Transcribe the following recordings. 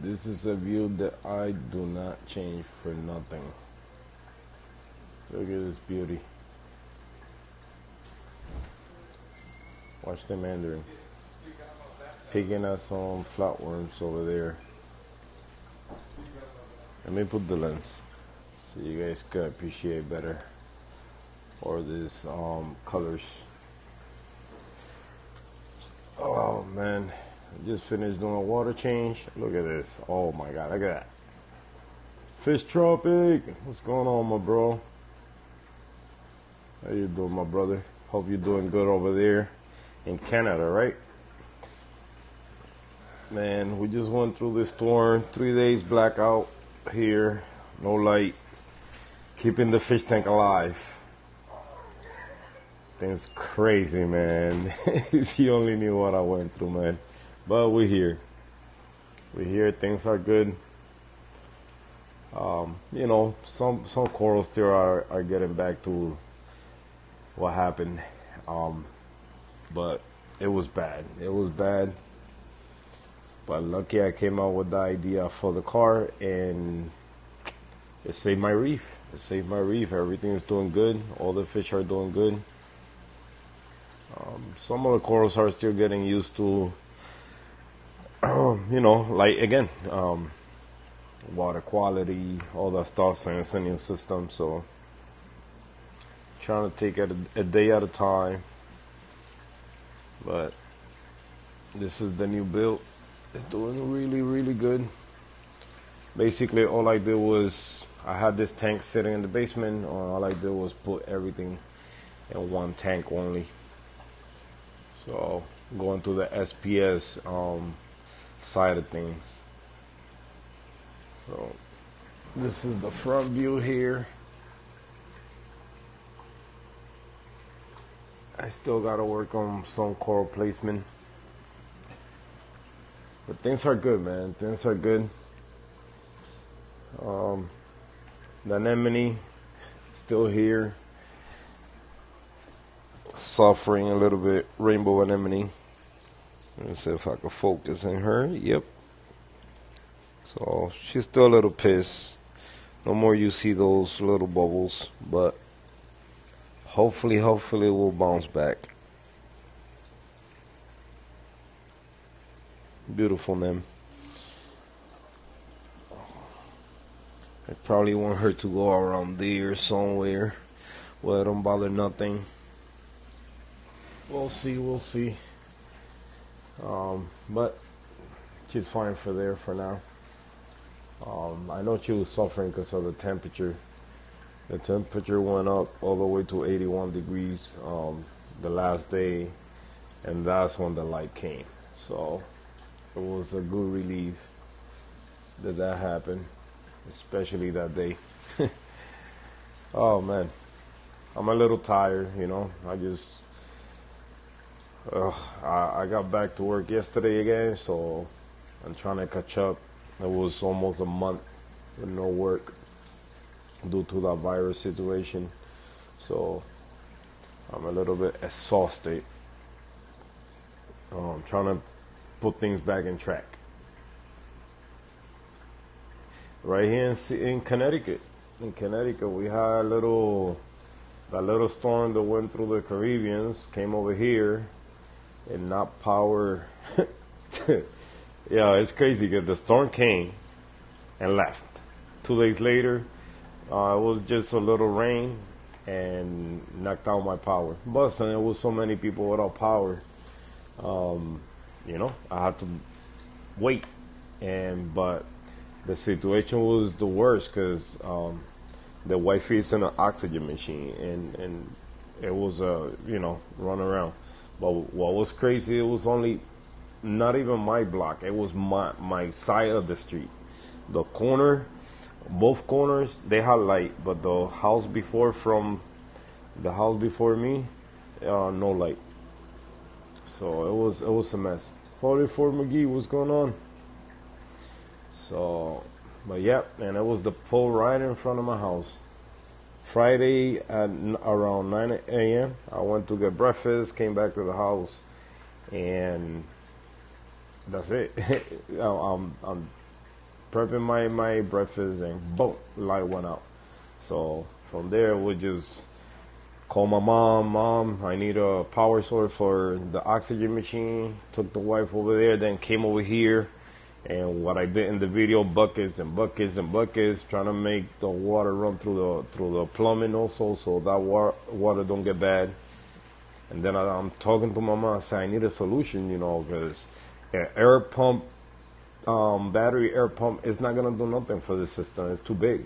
This is a view that I do not change for nothing. Look at this beauty. Watch the mandarin picking at some flatworms over there. Let me put the lens so you guys can appreciate better or these colors. Oh man, I just finished doing a water change. Look at this. Oh my god, look at that. Fish Tropic, what's going on, my bro? How you doing, my brother? Hope you're doing good over there in Canada, right? Man, we just went through this storm. 3 days blackout here, no light, keeping the fish tank alive. Things crazy, man. If you only knew what I went through, man. But we're here. We're here. Things are good. You know, some corals still are getting back to what happened. But it was bad. It was bad. But lucky I came out with the idea for the car, and it saved my reef. It saved my reef. Everything is doing good. All the fish are doing good. Some of the corals are still getting used to, you know, like again, water quality, all that stuff. So it's a new system. So trying to take it a day at a time. But this is the new build. It's doing really, really good. Basically, all I did was I had this tank sitting in the basement. All I did was put everything in one tank only. So going to the SPS side of things. So this is the front view here. I still gotta work on some coral placement. But things are good, man. Things are good. The anemone still here. Suffering a little bit. Rainbow anemone. Let me see if I can focus in her. Yep. So she's still a little pissed. No more you see those little bubbles. But hopefully we'll bounce back. Beautiful name. I probably want her to go around there somewhere where I don't bother nothing. We'll see. But she's fine for there for now. I know she was suffering because of the temperature. The temperature went up all the way to 81 degrees the last day, and that's when the light came. So it was a good relief that happened, especially that day. Oh man, I'm a little tired, you know. I got back to work yesterday again, so I'm trying to catch up. It was almost a month with no work due to that virus situation, so I'm a little bit exhausted. I'm trying to put things back in track. Right here in Connecticut. In Connecticut, we had that little storm that went through the Caribbeans, came over here, and not power. Yeah, it's crazy because the storm came and left. 2 days later, it was just a little rain and knocked out my power. But it was so many people without power. You know, I had to wait, but the situation was the worst because the wife is in an oxygen machine, and it was you know, run around. But what was crazy, it was only not even my block. It was my side of the street, the corner, both corners they had light, but the house before me, no light. So it was a mess. 44 McGee, what's going on? So, but yeah, and it was the pole right in front of my house. Friday at around 9 a.m. I went to get breakfast, came back to the house, and that's it. I'm prepping my breakfast, and boom, light went out. So from there, we just call my mom. Mom, I need a power source for the oxygen machine. Took the wife over there, then came over here. And what I did in the video, buckets and buckets and buckets, trying to make the water run through the plumbing also, so that water don't get bad. And then I'm talking to my mom, I say I need a solution, because an air pump, battery air pump, is not gonna do nothing for the system. It's too big.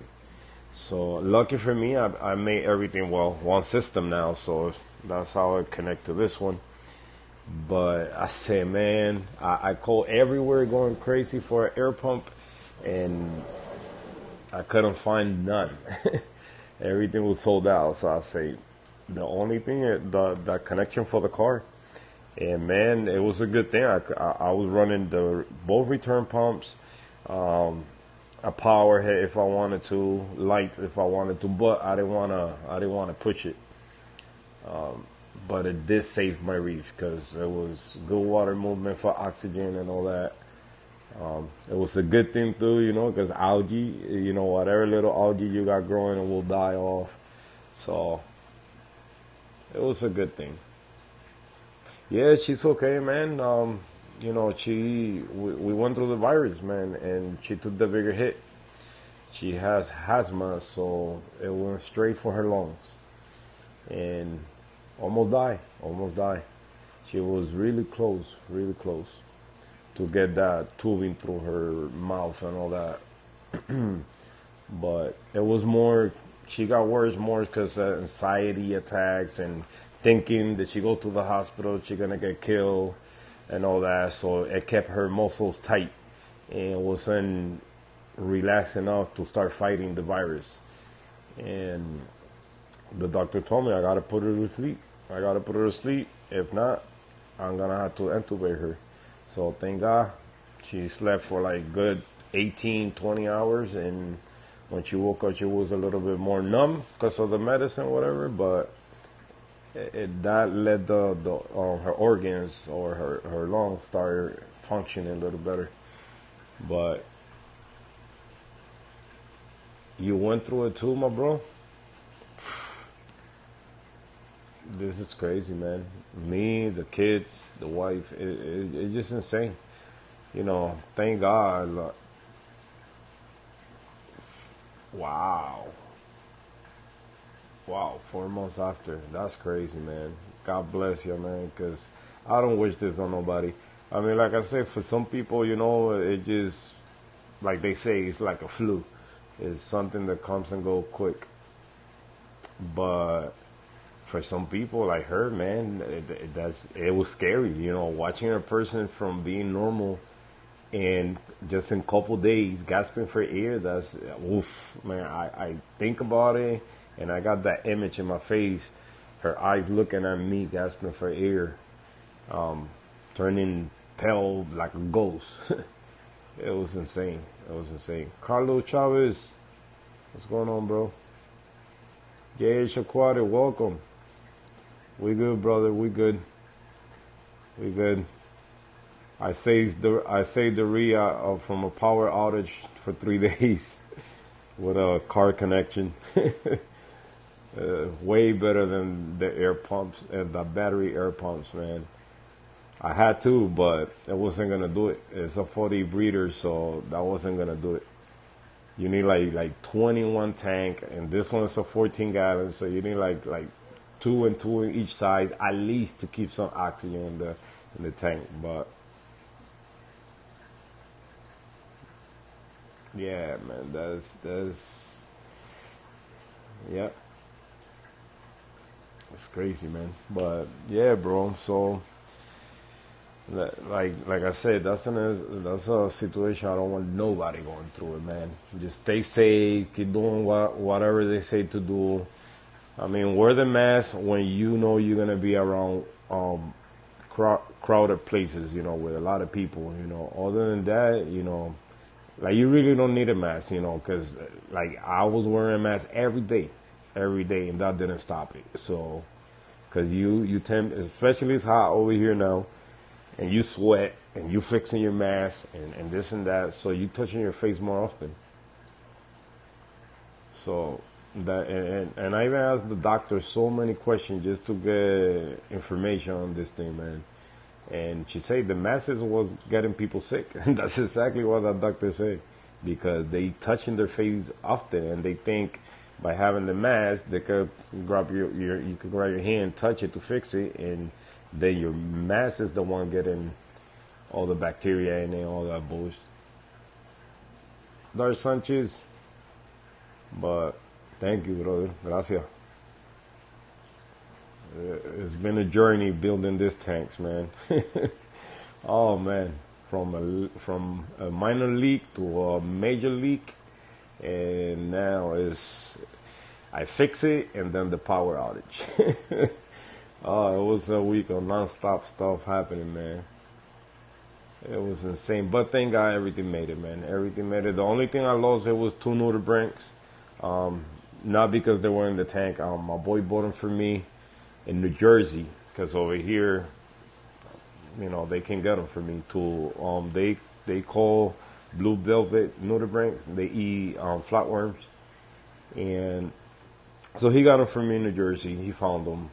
So lucky for me, I made everything one system now, so that's how I connect to this one. But I say, man, I called everywhere going crazy for an air pump, and I couldn't find none. Everything was sold out. So I say, the only thing is the connection for the car. And man, it was a good thing. I was running both return pumps, a power head if I wanted to, lights if I wanted to, but I didn't wanna push it. But it did save my reef because it was good water movement for oxygen and all that. It was a good thing too, because algae, whatever little algae you got growing, it will die off. So it was a good thing. Yeah, she's okay, man. We went through the virus, man, and she took the bigger hit. She has asthma, so it went straight for her lungs, and almost die. She was really close to get that tubing through her mouth and all that. But it was more, she got worse more because of anxiety attacks and thinking that she go to the hospital, she gonna get killed and all that. So it kept her muscles tight and wasn't relaxed enough to start fighting the virus. And the doctor told me I gotta put her to sleep. If not, I'm gonna have to intubate her. So thank God she slept for like good 18, 20 hours. And when she woke up, she was a little bit more numb because of the medicine, whatever. But that led her organs or her lungs started functioning a little better. But you went through it too, my bro. This is crazy, man. Me, the kids, the wife, it's just insane. Thank God. Wow. Wow, 4 months after. That's crazy, man. God bless you, man, because I don't wish this on nobody. I mean, like I said, for some people, it just, like they say, it's like a flu. It's something that comes and go quick. But for some people like her, man, it was scary, watching a person from being normal and just in a couple days gasping for air. That's oof, man. I think about it and I got that image in my face, her eyes looking at me gasping for air, turning pale like a ghost. It was insane. Carlos Chavez, what's going on, bro? Jay Shaquati, welcome. We good, brother. We good. I saved the RIA from a power outage for 3 days with a car connection. Way better than the air pumps and the battery air pumps, man. I had to, but it wasn't gonna do it. It's a 40 breeder, so that wasn't gonna do it. You need like 21 tank, and this one is a 14 gallon, so you need like 2 and 2 in each size at least to keep some oxygen in the tank. But yeah, man, that's yeah, it's crazy, man. But yeah, bro. So like I said, that's a situation I don't want nobody going through it, man. Just stay safe, keep doing whatever they say to do. I mean, wear the mask when you know you're gonna be around crowded places, with a lot of people. Other than that, like you really don't need a mask, because like I was wearing a mask every day, and that didn't stop it. So, because you tend, especially it's hot over here now, and you sweat, and you fixing your mask and this and that, so you touching your face more often. So that and I even asked the doctor so many questions just to get information on this thing, man. And she said the masses was getting people sick. And that's exactly what that doctor said. Because they touching their face often and they think by having the mask they could grab you could grab your hand, touch it to fix it, and then your mask is the one getting all the bacteria and all that bullshit. Dar Sanchez, but thank you, brother. Gracias. It's been a journey building these tanks, man. Oh man, from a minor leak to a major leak, and now is I fix it and then the power outage. Oh, it was a week of non-stop stuff happening, man. It was insane, but thank God everything made it, man. Everything made it. The only thing I lost it was two Nudibranchs, not because they were in the tank. My boy bought them for me in New Jersey, because over here, they can get them for me too. They call blue velvet nudibranchs. They eat flatworms, and so he got them for me in New Jersey. He found them,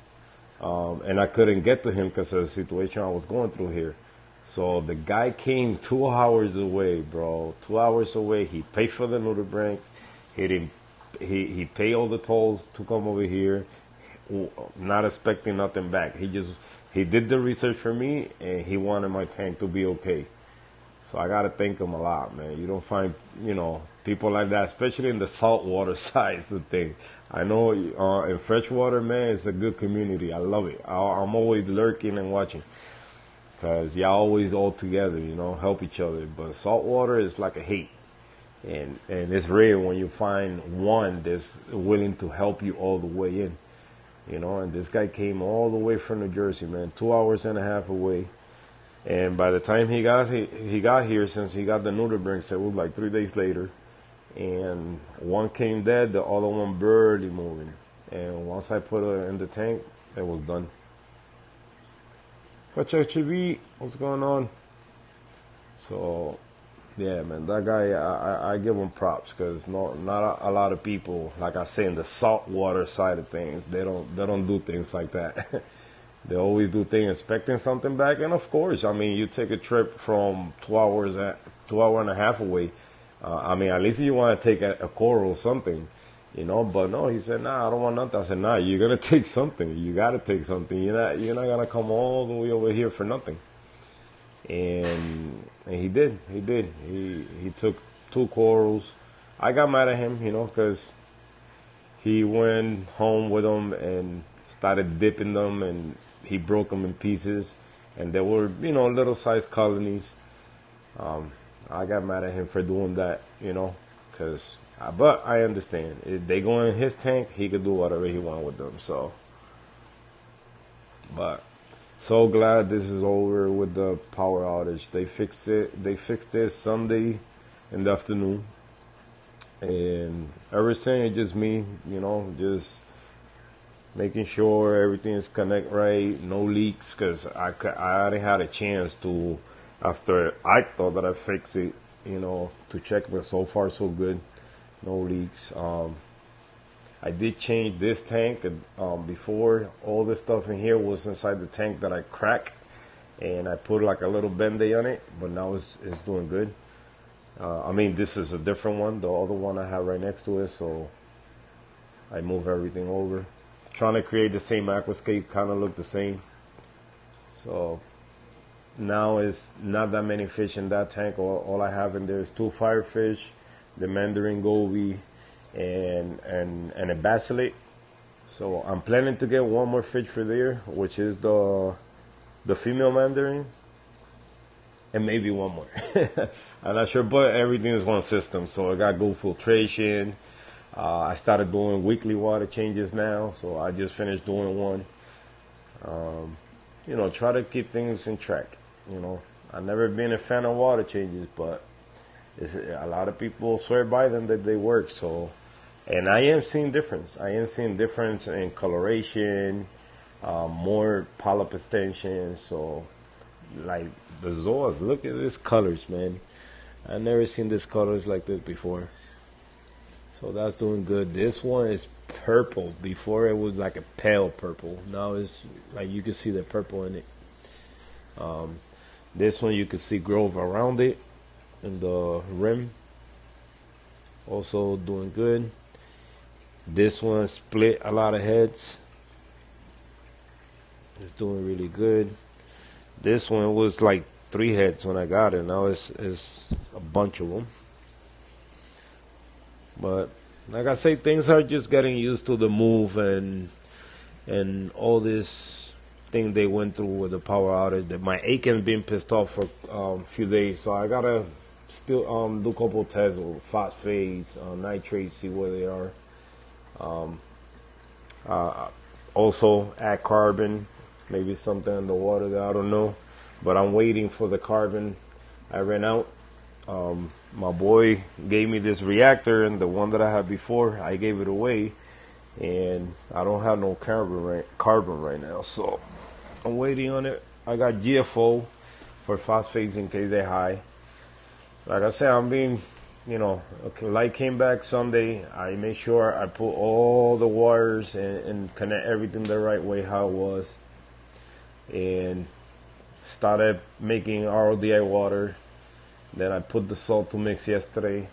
and I couldn't get to him because of the situation I was going through here. So the guy came 2 hours away, bro. 2 hours away. He paid for the nudibranchs. He didn't. He paid all the tolls to come over here, not expecting nothing back. He did the research for me, and he wanted my tank to be okay. So I gotta thank him a lot, man. You don't find people like that, especially in the saltwater sides of things. I know in freshwater, man, it's a good community. I love it. I'm always lurking and watching, because y'all always all together, help each other. But saltwater is like a hate. And it's rare when you find one that's willing to help you all the way in. And this guy came all the way from New Jersey, man, 2 hours and a half away. And by the time he got here, since he got the nudibranchs, it was like 3 days later. And one came dead, the other one barely moving. And once I put it in the tank, it was done. Kachachivi, what's going on? So, yeah, man, that guy, I give him props, because not a lot of people, like I say, in the saltwater side of things, they don't do things like that. They always do things expecting something back. And of course, you take a trip from 2 hours, 2 hour and a half away. At least you want to take a coral or something, But no, he said, nah, I don't want nothing. I said, nah, you're gonna take something. You gotta take something. You're not gonna come all the way over here for nothing. And he did. He took 2 corals. I got mad at him, because he went home with them and started dipping them, and he broke them in pieces, and they were, little sized colonies. I got mad at him for doing that, but I understand. If they go in his tank, he could do whatever he want with them. So, but so glad this is over with the power outage. They fixed it. They fixed it Sunday in the afternoon, and ever since, it's just me, just making sure everything is connect right, no leaks, because I already had a chance to, after I thought that I fixed it, to check, but so far so good, no leaks. I did change this tank. Before, all this stuff in here was inside the tank that I cracked, and I put like a little Band-Aid on it, but now it's doing good. This is a different one, the other one I have right next to it, so I move everything over. Trying to create the same aquascape, kind of look the same. So now it's not that many fish in that tank. All I have in there is 2 firefish, the Mandarin goby, and a basslet. So I'm planning to get one more fish for there, which is the female Mandarin, and maybe one more. I'm not sure, but everything is one system. So I got good filtration. I started doing weekly water changes now, so I just finished doing one. Try to keep things in track. I've never been a fan of water changes, but a lot of people swear by them that they work. So, and I am seeing difference. I am seeing difference in coloration, more polyp extension. So like the Zoas. Look at these colors, man. I never seen these colors like this before. So that's doing good. This one is purple. Before it was like a pale purple. Now it's like you can see the purple in it. Um, this one you can see growth around it in the rim. Also doing good. This one split a lot of heads. It's doing really good. This one was like 3 heads when I got it. Now it's a bunch of them. But like I say, things are just getting used to the move and all this thing they went through with the power outage. That my Aiken's been pissed off for a few days, so I gotta still do a couple of tests with phosphates, nitrates, see where they are. Um, also add carbon, maybe something in the water that I don't know, but I'm waiting for the carbon. I ran out. My boy gave me this reactor, and the one that I had before, I gave it away, and I don't have no carbon right now, so I'm waiting on it. I got GFO for phosphates in case they're high. Like I said, I'm being, okay, light came back Sunday. I made sure I put all the wires and connect everything the right way how it was, and started making RODI water. Then I put the salt to mix yesterday,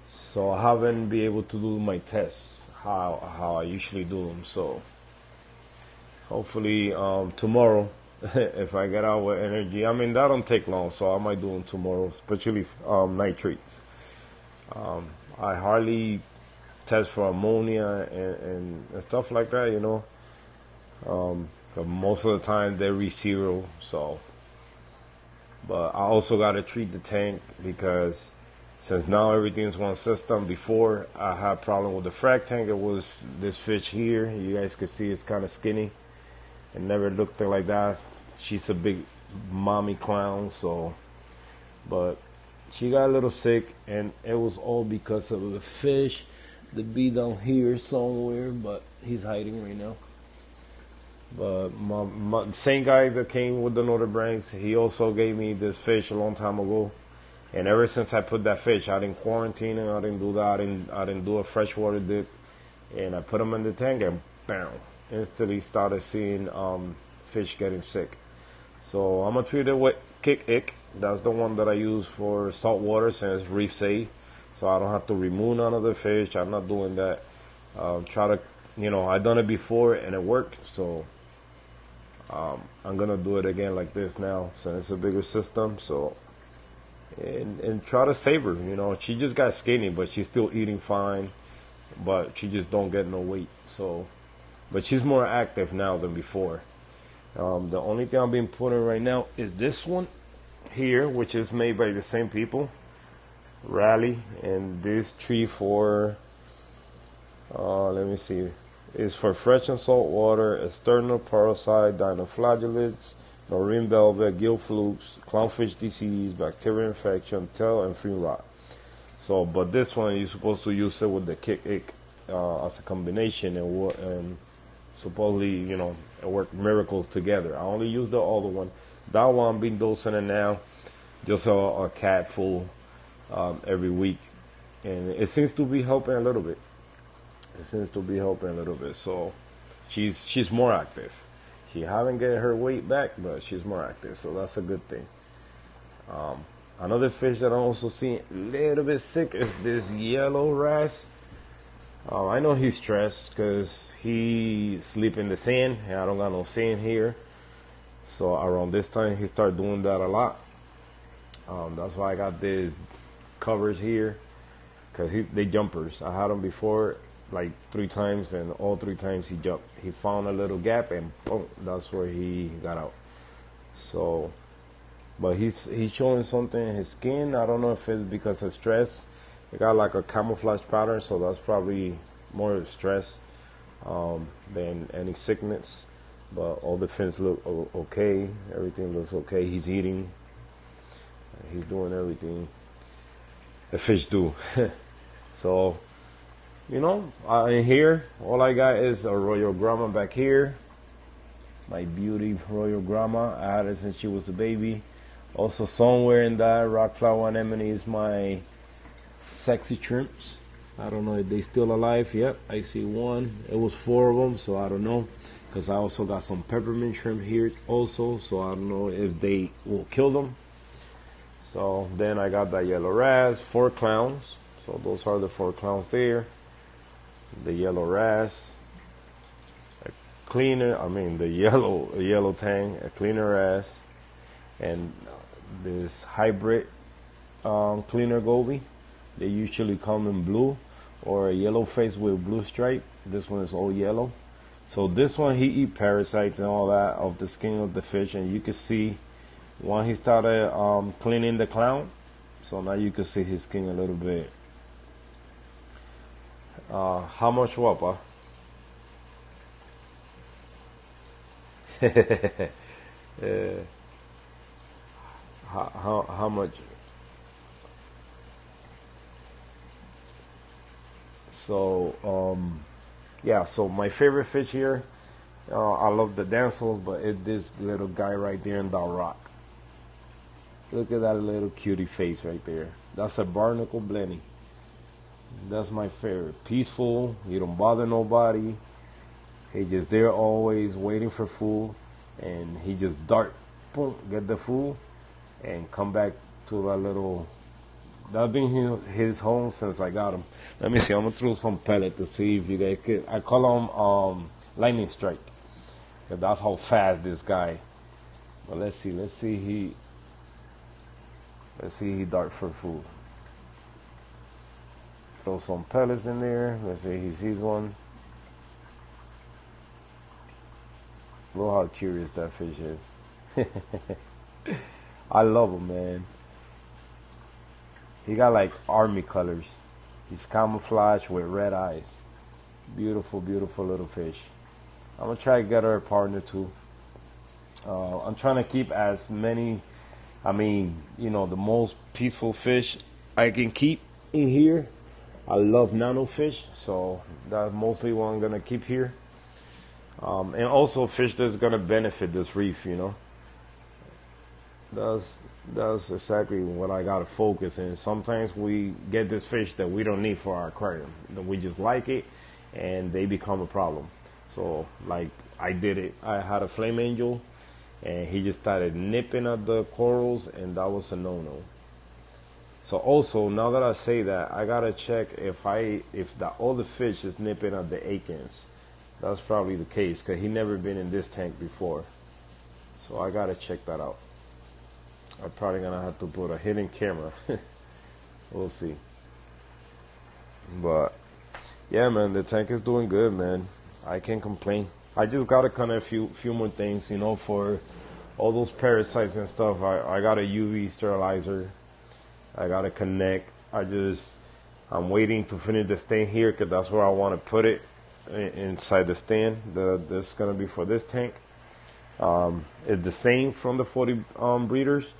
so I haven't been able to do my tests how I usually do them. So hopefully tomorrow, if I get out with energy, I mean that don't take long, so I might do them tomorrow, especially nitrates. I hardly test for ammonia and stuff like that, 'cause most of the time they reach zero, so. But I also got to treat the tank because since now everything's one system. Before I had problem with the frac tank. It was this fish here. You guys can see it's kind of skinny. It never looked like that. She's a big mommy clown, so. But she got a little sick, and it was all because of the fish. The bee down here somewhere, but he's hiding right now. But my same guy that came with the Nordebrands, he also gave me this fish a long time ago, and ever since I put that fish, I didn't quarantine him, I didn't do that, I didn't do a freshwater dip, and I put him in the tank, and bam, instantly started seeing fish getting sick. So I'm gonna treat it with Kick Ick. That's the one that I use for salt water since it's reef safe, so I don't have to remove none of the fish. I'm not doing that. Try to, I done it before and it worked, so. I'm gonna do it again like this now since it's a bigger system. So and try to save her. She just got skinny, but she's still eating fine. But she just don't get no weight. So, but she's more active now than before. The only thing I've been putting right now is this one here, which is made by the same people, Rally, and this tree for. Let me see. Is for fresh and salt water, external parasite, dinoflagellates, marine velvet, gill flukes, clownfish disease, bacterial infection, tail, and free rot. So, but this one you're supposed to use it with the Kick Ick as a combination, and supposedly, it worked miracles together. I only use the other one. That one I'm been dosing it now, just a cat full every week, and it seems to be helping a little bit. So she's more active. She haven't get her weight back, but she's more active, so that's a good thing. Another fish that I'm also seeing a little bit sick is this yellow wrasse. I know he's stressed because he sleep in the sand, and I don't got no sand here. So around this time he start doing that a lot. That's why I got these covers here, because they jumpers. I had them before like 3 times, and all 3 times he jumped. He found a little gap, and boom, that's where he got out. So, but he's showing something in his skin. I don't know if it's because of stress. It got like a camouflage pattern, so that's probably more stress than any sickness. But all the fins look okay. Everything looks okay. He's eating. He's doing everything the fish do. So. In here, all I got is a Royal Grumman back here. My beauty royal grandma. I had it since she was a baby. Also, somewhere in that rock flower anemone is my sexy shrimps. I don't know if they still alive. Yep, I see one. It was four of them, so I don't know. Because I also got some peppermint shrimp here also, so I don't know if they will kill them. So then I got that yellow ras, four clowns. So those are the four clowns there. The yellow ras, a cleaner. I mean the yellow tang, a cleaner ras, and this hybrid cleaner goby. They usually come in blue or a yellow face with blue stripe. This one is all yellow. So this one he eat parasites and all that of the skin of the fish, and you can see when he started cleaning the clown. So now you can see his skin a little bit. How much wapa? How much? So yeah, so my favorite fish here, I love the dancels, but it's this little guy right there in that rock. Look at that little cutie face right there. That's a barnacle blenny. That's my favorite. Peaceful, he don't bother nobody. He just there always waiting for food, and he just dart, boom, get the food, and come back to that little. That's been his home since I got him. Let me see. I'm gonna throw some pellet to see if you guys could. I call him lightning strike. 'Cause that's how fast this guy. But let's see. Let's see he dart for food. Throw some pellets in there. Let's see. He sees one. Look how curious that fish is. I love him, man. He got like army colors. He's camouflaged with red eyes. Beautiful, beautiful little fish. I'm gonna try to get her a partner too. I'm trying to keep as many, the most peaceful fish I can keep in here. I love nano fish, so that's mostly what I'm gonna keep here. And also fish that's gonna benefit this reef, That's exactly what I gotta focus in. Sometimes we get this fish that we don't need for our aquarium, that we just like it, and they become a problem. So, like I did it. I had a flame angel, and he just started nipping at the corals, and that was a no-no. So also, now that I say that, I gotta check if the other fish is nipping at the Akins. That's probably the case, because he never been in this tank before. So I gotta check that out. I'm probably gonna have to put a hidden camera. We'll see. But yeah, man, the tank is doing good, man. I can't complain. I just gotta kind of few more things, for all those parasites and stuff. I got a UV sterilizer. I gotta connect. I'm waiting to finish the stand here, because that's where I want to put it inside the stand. That's gonna be for this tank. It's the same from the 40 breeders,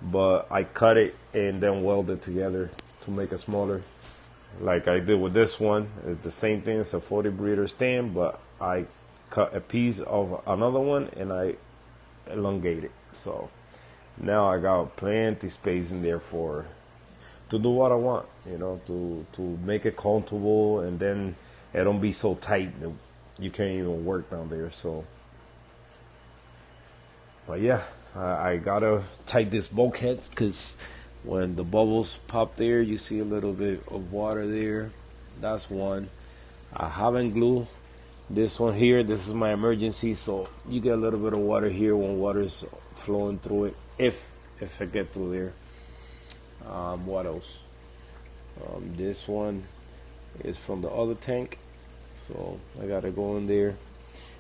but I cut it and then weld it together to make it smaller, like I did with this one. It's the same thing. It's a 40 breeder stand, but I cut a piece of another one and I elongate it. So now I got plenty space in there to do what I want, to make it comfortable, and then it don't be so tight that you can't even work down there. So, but yeah, I gotta tight this bulkhead, because when the bubbles pop there, you see a little bit of water there. That's one. I haven't glued this one here. This is my emergency, so you get a little bit of water here when water is flowing through it, if it get through there. What else? This one is from the other tank, so I gotta go in there.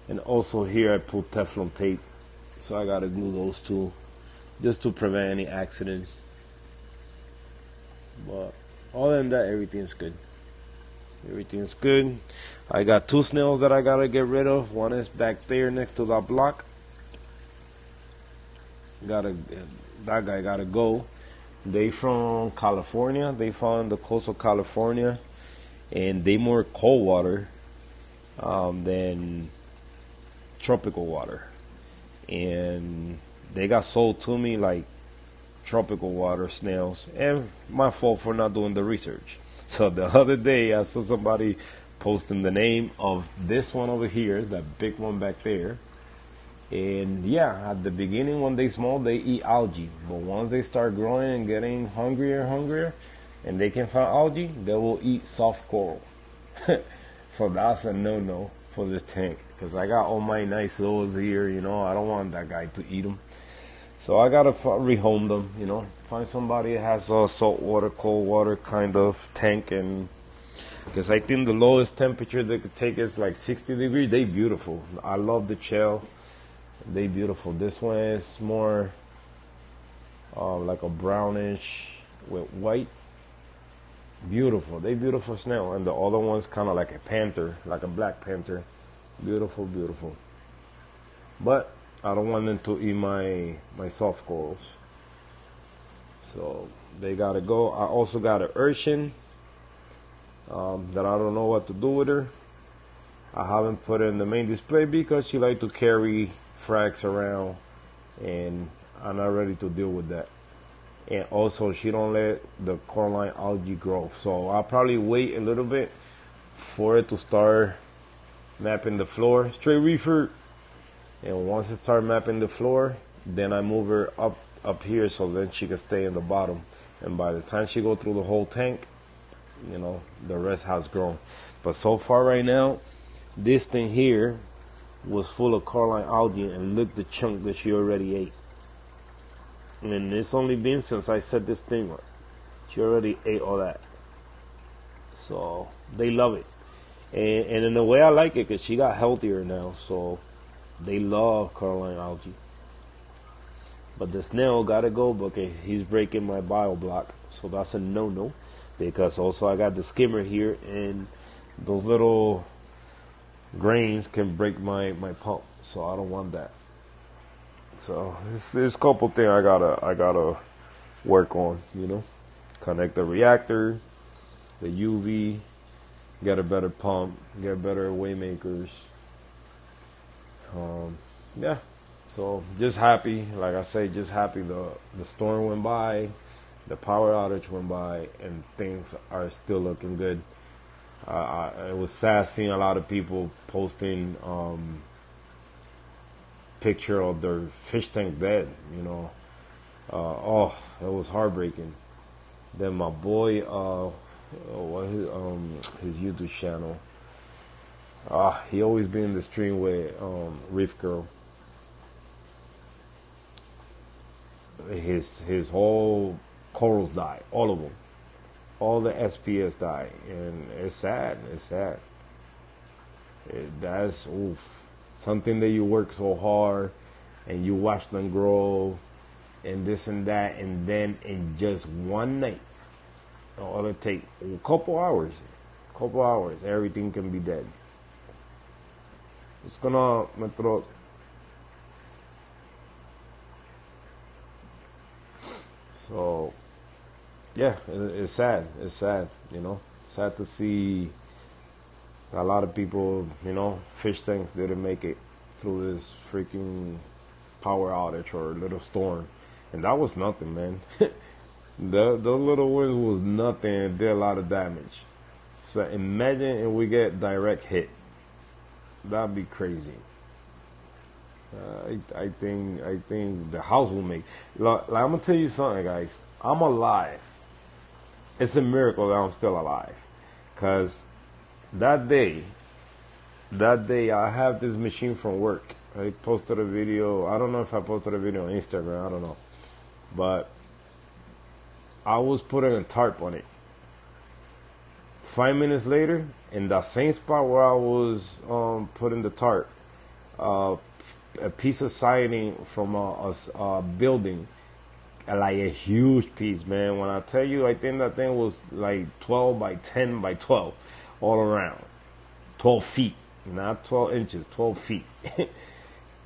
And also here I put Teflon tape, so I gotta glue those two, just to prevent any accidents. But other than that, everything's good. Everything's good. I got two snails that I gotta get rid of. One is back there next to that block. That guy gotta go. They from California. They found the coast of California, and they more cold water than tropical water. and they got sold to me like tropical water snails, and my fault for not doing the research. So the other day I saw somebody posting the name of this one over here, that big one back there. And yeah, at the beginning when they small, they eat algae, but once they start growing and getting hungrier and hungrier, and they can find algae, they will eat soft coral. So that's a no-no for this tank, because I got all my nice zoas here, you know. I don't want that guy to eat them. So I gotta rehome them, you know. Find somebody that has a salt water, cold water kind of tank, and because I think the lowest temperature they could take is like 60 degrees. They beautiful. I love the shell. They beautiful. This one is more like a brownish with white. Beautiful. They beautiful snail, and the other one's kind of like a panther, like a black panther. Beautiful, beautiful. But I don't want them to eat my soft corals. So they gotta go. I also got an urchin that I don't know what to do with her. I haven't put her in the main display because she like to carry frags around, and I'm not ready to deal with that. And also she don't let the coralline algae grow. So I'll probably wait a little bit for it to start mapping the floor. Straight reefer. And once it starts mapping the floor, then I move her up here so then she can stay in the bottom. And by the time she go through the whole tank, you know, the rest has grown. But so far right now, this thing here was full of coralline algae, and look the chunk that she already ate. And it's only been since I set this thing up. She already ate all that. So they love it. And in a way I like it because she got healthier now. So they love coralline algae. But the snail gotta go because he's breaking my bio block. So that's a no-no. Because also I got the skimmer here, and those little grains can break my pump. So I don't want that. So it's a couple things I gotta work on, you know. Connect the reactor, the UV, get a better pump, get better waymakers. Yeah, so just happy, like I say, just happy the storm went by, the power outage went by, and things are still looking good. It was sad seeing a lot of people posting picture of their fish tank dead, you know. Oh, it was heartbreaking. Then my boy, his YouTube channel, he always been in the stream with Reef Girl. His whole corals died, all of them, all the SPS died, and it's sad. It's sad. That's oof. Something that you work so hard, and you watch them grow, and this and that, and then in just one night, all it take a couple hours, everything can be dead. What's going on, Metros? So, yeah, it's sad. It's sad, you know. Sad to see a lot of people, you know, fish tanks didn't make it through this freaking power outage or little storm. And that was nothing, man. The little wind was nothing. It did a lot of damage. So imagine if we get direct hit. That'd be crazy. I think the house will make. Like, I'm gonna tell you something, guys. I'm alive. It's a miracle that I'm still alive. Cause that day I have this machine from work. I posted a video. I don't know if I posted a video on Instagram. I don't know, but I was putting a tarp on it. 5 minutes later, in that same spot where I was putting the tarp, a piece of siding from a building, like a huge piece, man. When I tell you, I think that thing was like 12 by 10 by 12 all around. 12 feet, not 12 inches, 12 feet.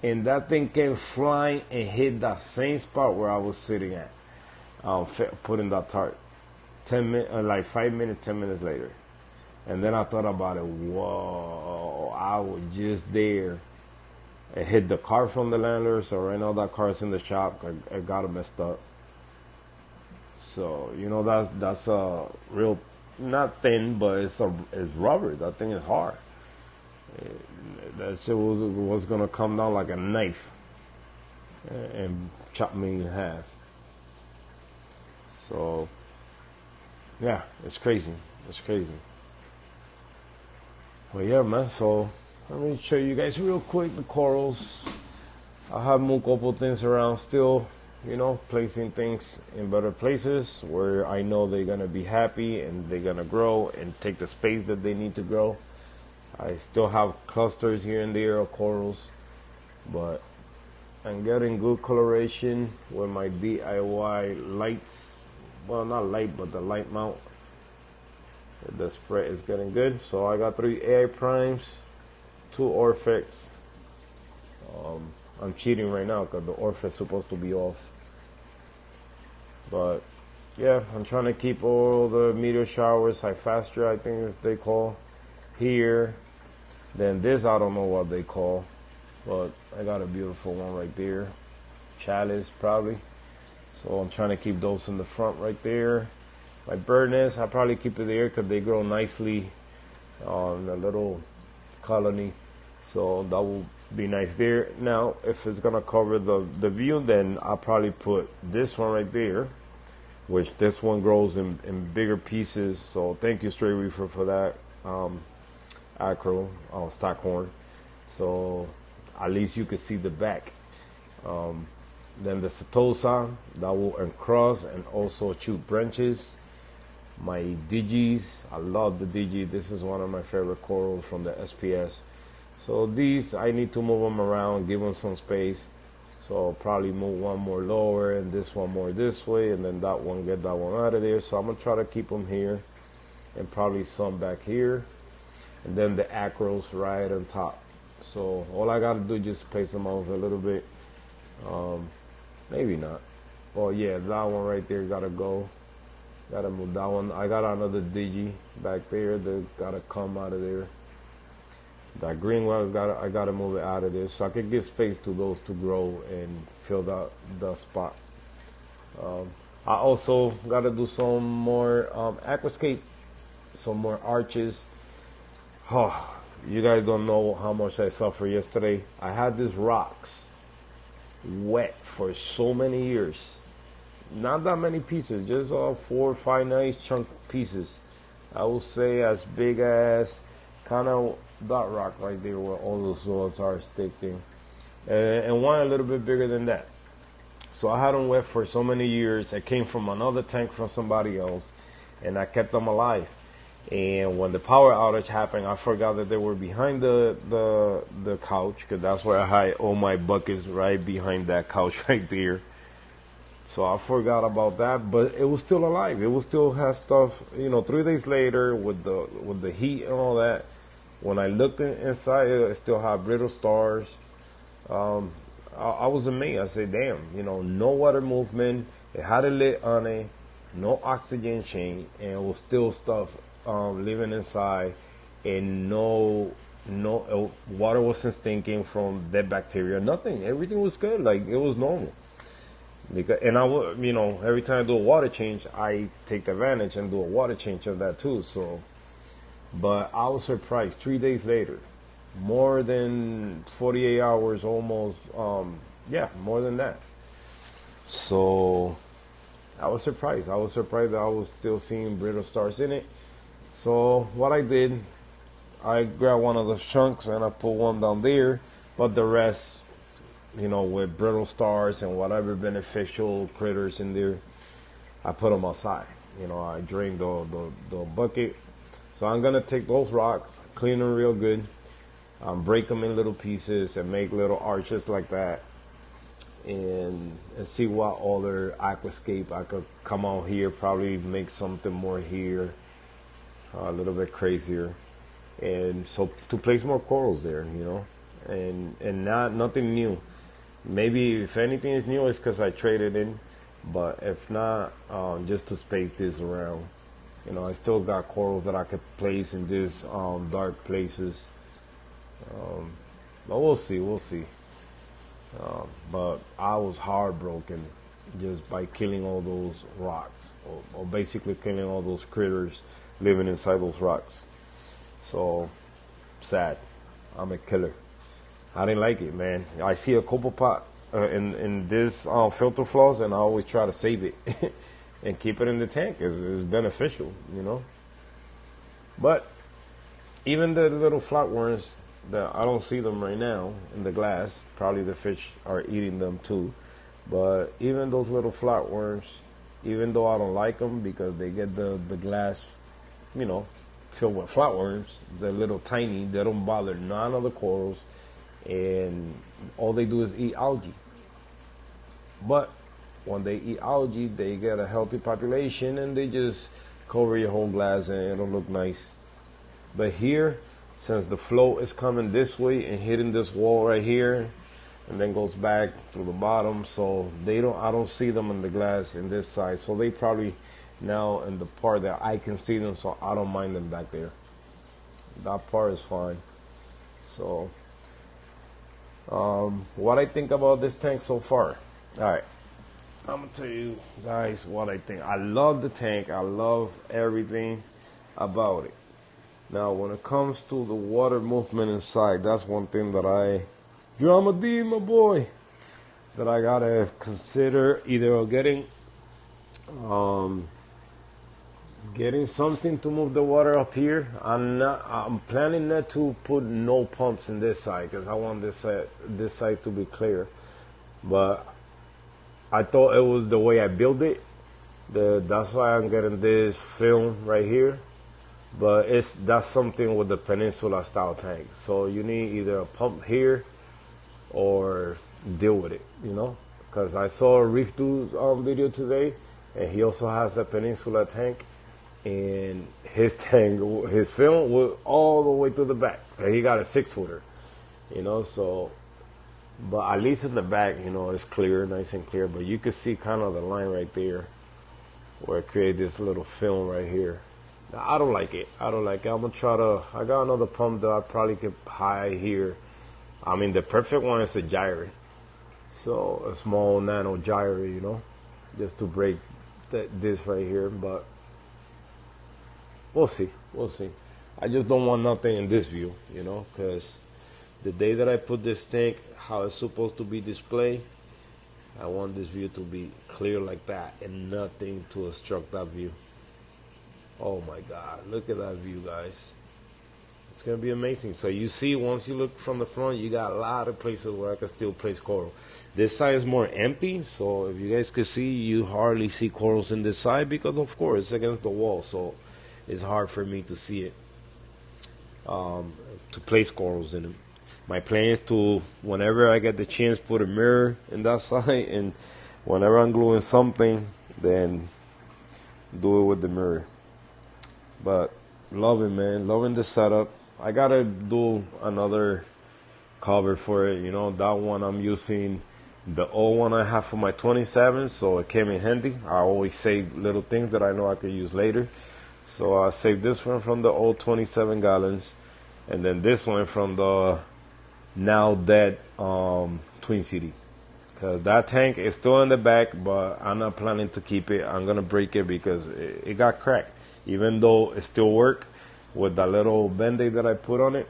And that thing came flying and hit that same spot where I was sitting at, putting that tarp. like 5 minutes, 10 minutes later. And then I thought about it. Whoa, I was just there. It hit the car from the landlord, so right now that car's in the shop. I got it messed up. So that's a real, not thin, but it's rubber. That thing is hard. That shit was gonna come down like a knife and chop me in half. So yeah, it's crazy. It's crazy. Well, yeah, man. So let me show you guys real quick the corals. I have moved a couple things around still, placing things in better places where I know they're gonna be happy and they're gonna grow and take the space that they need to grow. I still have clusters here and there of corals, but I'm getting good coloration with my DIY lights. Well, not light, but the light mount. The spread is getting good. So I got 3 AI primes, 2 Orfex. I'm cheating right now because the Orfex is supposed to be off. But yeah, I'm trying to keep all the meteor showers, Hyphastra, I think as they call, here. Then this, I don't know what they call, but I got a beautiful one right there. Chalice, probably. So I'm trying to keep those in the front right there. My bird nest, I probably keep it there because they grow nicely on a little colony. So that will be nice there. Now, if it's going to cover the view, then I'll probably put this one right there, which this one grows in bigger pieces. So thank you, Stray Reefer, for that. Acro, Stockhorn. So at least you can see the back. Then the Setosa, that will uncross and also shoot branches. My Digis, I love the Digi. This is one of my favorite corals from the SPS. So these, I need to move them around, give them some space. So I'll probably move one more lower and this one more this way, and then that one, get that one out of there. So I'm gonna try to keep them here and probably some back here. And then the acros right on top. So all I gotta do is just pace them off a little bit. Maybe not. Well, yeah, that one right there gotta go. Gotta move that one. I got another Digi back there that gotta come out of there. That green one, I gotta move it out of there so I can get space to those to grow and fill the spot. I also gotta do some more aquascape, some more arches. Oh, you guys don't know how much I suffered yesterday. I had these rocks wet for so many years. Not that many pieces, just 4 or 5 nice chunk pieces. I would say as big as kind of that rock right there where all those zoas are sticking. And one a little bit bigger than that. So I had them wet for so many years. I came from another tank from somebody else, and I kept them alive. And when the power outage happened, I forgot that they were behind the couch, because that's where I hide all my buckets, right behind that couch right there. So I forgot about that, but it was still alive. It was still has stuff. 3 days later with the heat and all that, when I looked inside, it still had brittle stars. I was amazed. I said, "Damn, no water movement. It had a lid on it, no oxygen chain, and it was still stuff living inside, and no water wasn't stinking from dead bacteria. Nothing. Everything was good. Like it was normal." And I would, every time I do a water change, I take advantage and do a water change of that too. So, but I was surprised. 3 days later, more than 48 hours, almost. More than that. So, I was surprised. I was surprised that I was still seeing brittle stars in it. So, what I did, I grabbed one of those chunks and I put one down there, but the rest, with brittle stars and whatever beneficial critters in there, I put them outside. I drained the bucket. So I'm going to take those rocks, clean them real good, break them in little pieces and make little arches like that, and see what other aquascape I could come out here, probably make something more here, a little bit crazier. And so to place more corals there, and nothing new. Maybe if anything is new, it's because I traded in, but if not, just to space this around. I still got corals that I could place in these dark places. But we'll see. But I was heartbroken just by killing all those rocks, or basically killing all those critters living inside those rocks. So sad. I'm a killer. I didn't like it, man. I see a couple pot in this filter floss, and I always try to save it and keep it in the tank. It's beneficial, you know. But even the little flatworms, that I don't see them right now in the glass. Probably the fish are eating them too. But even those little flatworms, even though I don't like them because they get the glass, you know, filled with flatworms, they're little tiny. They don't bother none of the corals, and all they do is eat algae. But when they eat algae, they get a healthy population, and they just cover your whole glass, and it'll look nice. But here, since the flow is coming this way and hitting this wall right here, and then goes back through the bottom, so I don't see them in the glass in this side. So they probably now in the part that I can see them, so I don't mind them back there. That part is fine. So what I think about this tank so far. All right, I'm gonna tell you guys what I think. I love the tank. I love everything about it. Now, when it comes to the water movement inside, that's one thing that Drama D, my boy, that I gotta consider either getting something to move the water up here. I'm planning not to put no pumps in this side because I want this side to be clear. But I thought it was the way I built it. That's why I'm getting this film right here. But that's something with the peninsula style tank. So you need either a pump here or deal with it, you know. Because I saw a Reef Dude's video today, and he also has a peninsula tank, and his film was all the way to the back. And he got a 6-footer, you know. So, but at least in the back, you know, it's clear, nice and clear. But you can see kind of the line right there where it created this little film right here. I don't like it. I'm gonna I got another pump that I probably could hide here. I mean, the perfect one is a gyre. So a small nano gyre, you know, just to break this right here. But we'll see. I just don't want nothing in this view, you know, because the day that I put this tank, how it's supposed to be displayed, I want this view to be clear like that and nothing to obstruct that view. Oh my God, look at that view, guys. It's going to be amazing. So you see, once you look from the front, you got a lot of places where I can still place coral. This side is more empty, so if you guys can see, you hardly see corals in this side because, of course, it's against the wall, so it's hard for me to see it, to place corals in them. My plan is to, whenever I get the chance, put a mirror in that side, and whenever I'm gluing something, then do it with the mirror. But loving, man, loving the setup. I gotta do another cover for it. You know, that one I'm using the old one I have for my 27, so it came in handy. I always save little things that I know I could use later. So I saved this one from the old 27 gallons, and then this one from the now dead Twin City. Because that tank is still in the back, but I'm not planning to keep it. I'm gonna break it because it got cracked. Even though it still work with that little band-aid that I put on it,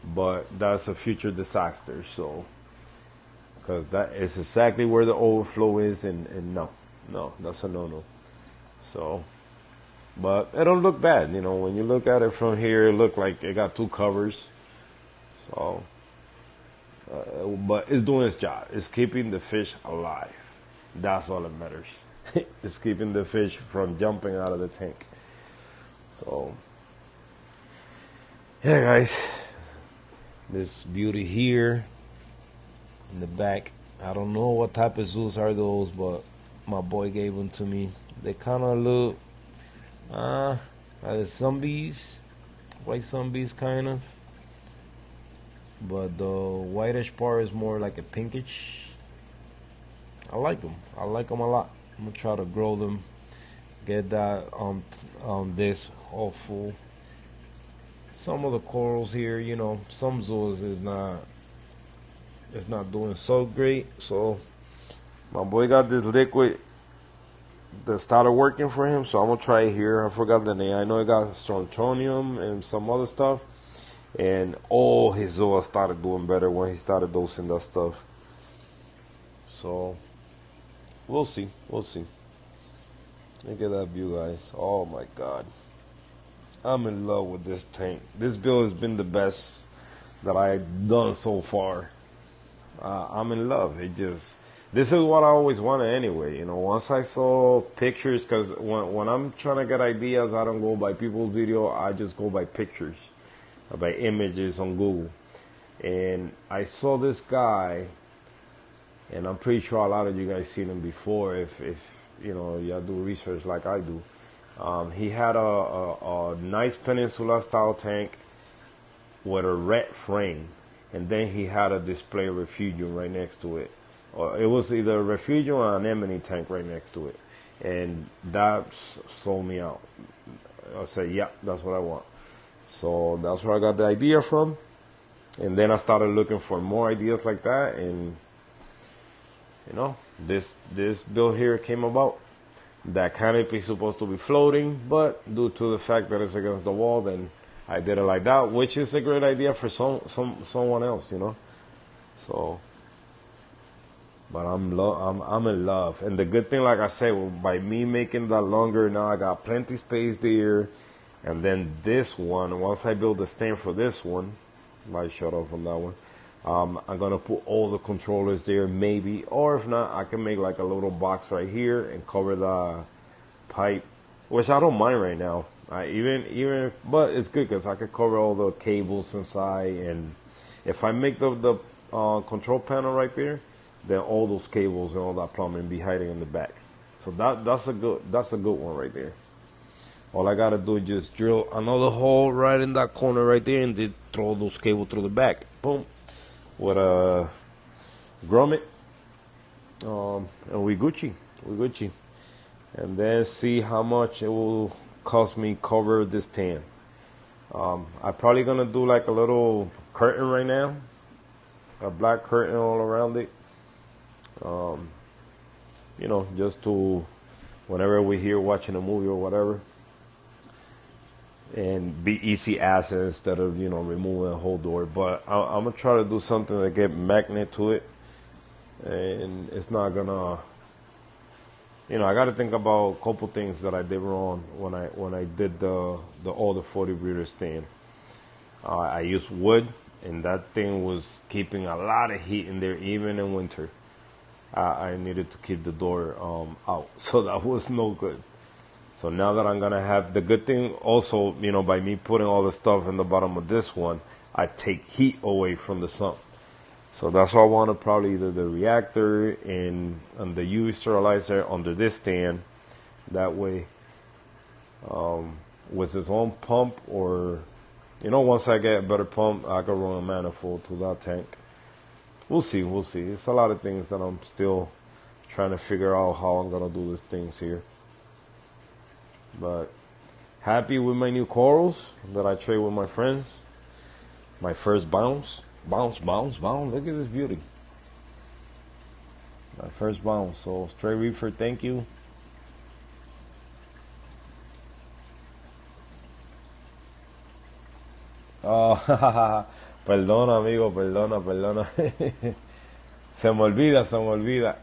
but that's a future disaster. So, because that is exactly where the overflow is, and no, that's a no-no. So, but it don't look bad, you know. When you look at it from here, it look like it got two covers. So, but it's doing its job. It's keeping the fish alive. That's all that matters. It's keeping the fish from jumping out of the tank. So, yeah, guys, this beauty here in the back. I don't know what type of zoos are those, but my boy gave them to me. They kind of look like zombies, white zombies, kind of. But the whitish part is more like a pinkish. I like them. I like them a lot. I'm gonna try to grow them. Get that this all full. Some of the corals here, you know, some zoos is not it's not doing so great. So my boy got this liquid that started working for him, so I'm gonna try it here. I forgot the name. I know it got strontium and some other stuff, and all his Zoa started doing better when he started dosing that stuff. So we'll see. We'll see. Look at that view, guys. Oh my God, I'm in love with this tank. This build has been the best that I've done so far. I'm in love. This is what I always wanted anyway. You know, once I saw pictures, because when I'm trying to get ideas, I don't go by people's video. I just go by pictures, by images on Google. And I saw this guy, and I'm pretty sure a lot of you guys seen him before. If you know, y'all do research like I do. He had a nice Peninsula style tank with a red frame, and then he had a display Refugium right next to it. It was either a Refugium or an Emily tank right next to it, and that sold me out. I said, yeah, that's what I want. So that's where I got the idea from, and then I started looking for more ideas like that, and you know, this build here came about. That canopy is supposed to be floating, but due to the fact that it's against the wall, then I did it like that, which is a great idea for someone else, you know. So, but I'm in love, and the good thing, like I said, well, by me making that longer, now I got plenty space there, and then this one, once I build the stand for this one, might shut off on that one. I'm gonna put all the controllers there, maybe, or if not, I can make like a little box right here and cover the pipe, which I don't mind right now. But it's good because I could cover all the cables inside, and if I make the control panel right there, then all those cables and all that plumbing be hiding in the back. So that's a good one right there. All I gotta do is just drill another hole right in that corner right there, and then throw those cables through the back. Boom, with a grommet, and we Gucci, and then see how much it will cost me cover this tan. I'm probably gonna do like a little curtain right now, a black curtain all around it. You know, just to whenever we're here watching a movie or whatever, and be easy access instead of, you know, removing a whole door. But I'm gonna try to do something to get magnet to it, and it's not gonna, you know, I got to think about a couple things that I did wrong when I did the all the 40 breeder stand. I used wood, and that thing was keeping a lot of heat in there, even in winter. I needed to keep the door out, so that was no good. So now that I'm gonna have the good thing, also, you know, by me putting all the stuff in the bottom of this one, I take heat away from the sun. So that's why I want to probably either the reactor and the UV sterilizer under this stand. That way, with its own pump, or, you know, once I get a better pump, I can run a manifold to that tank. We'll see. It's a lot of things that I'm still trying to figure out how I'm gonna do these things here. But happy with my new corals that I trade with my friends. My first bounce. Look at this beauty. My first bounce. So Stray Reefer, thank you. Oh, perdona, amigo, perdona. Se me olvida.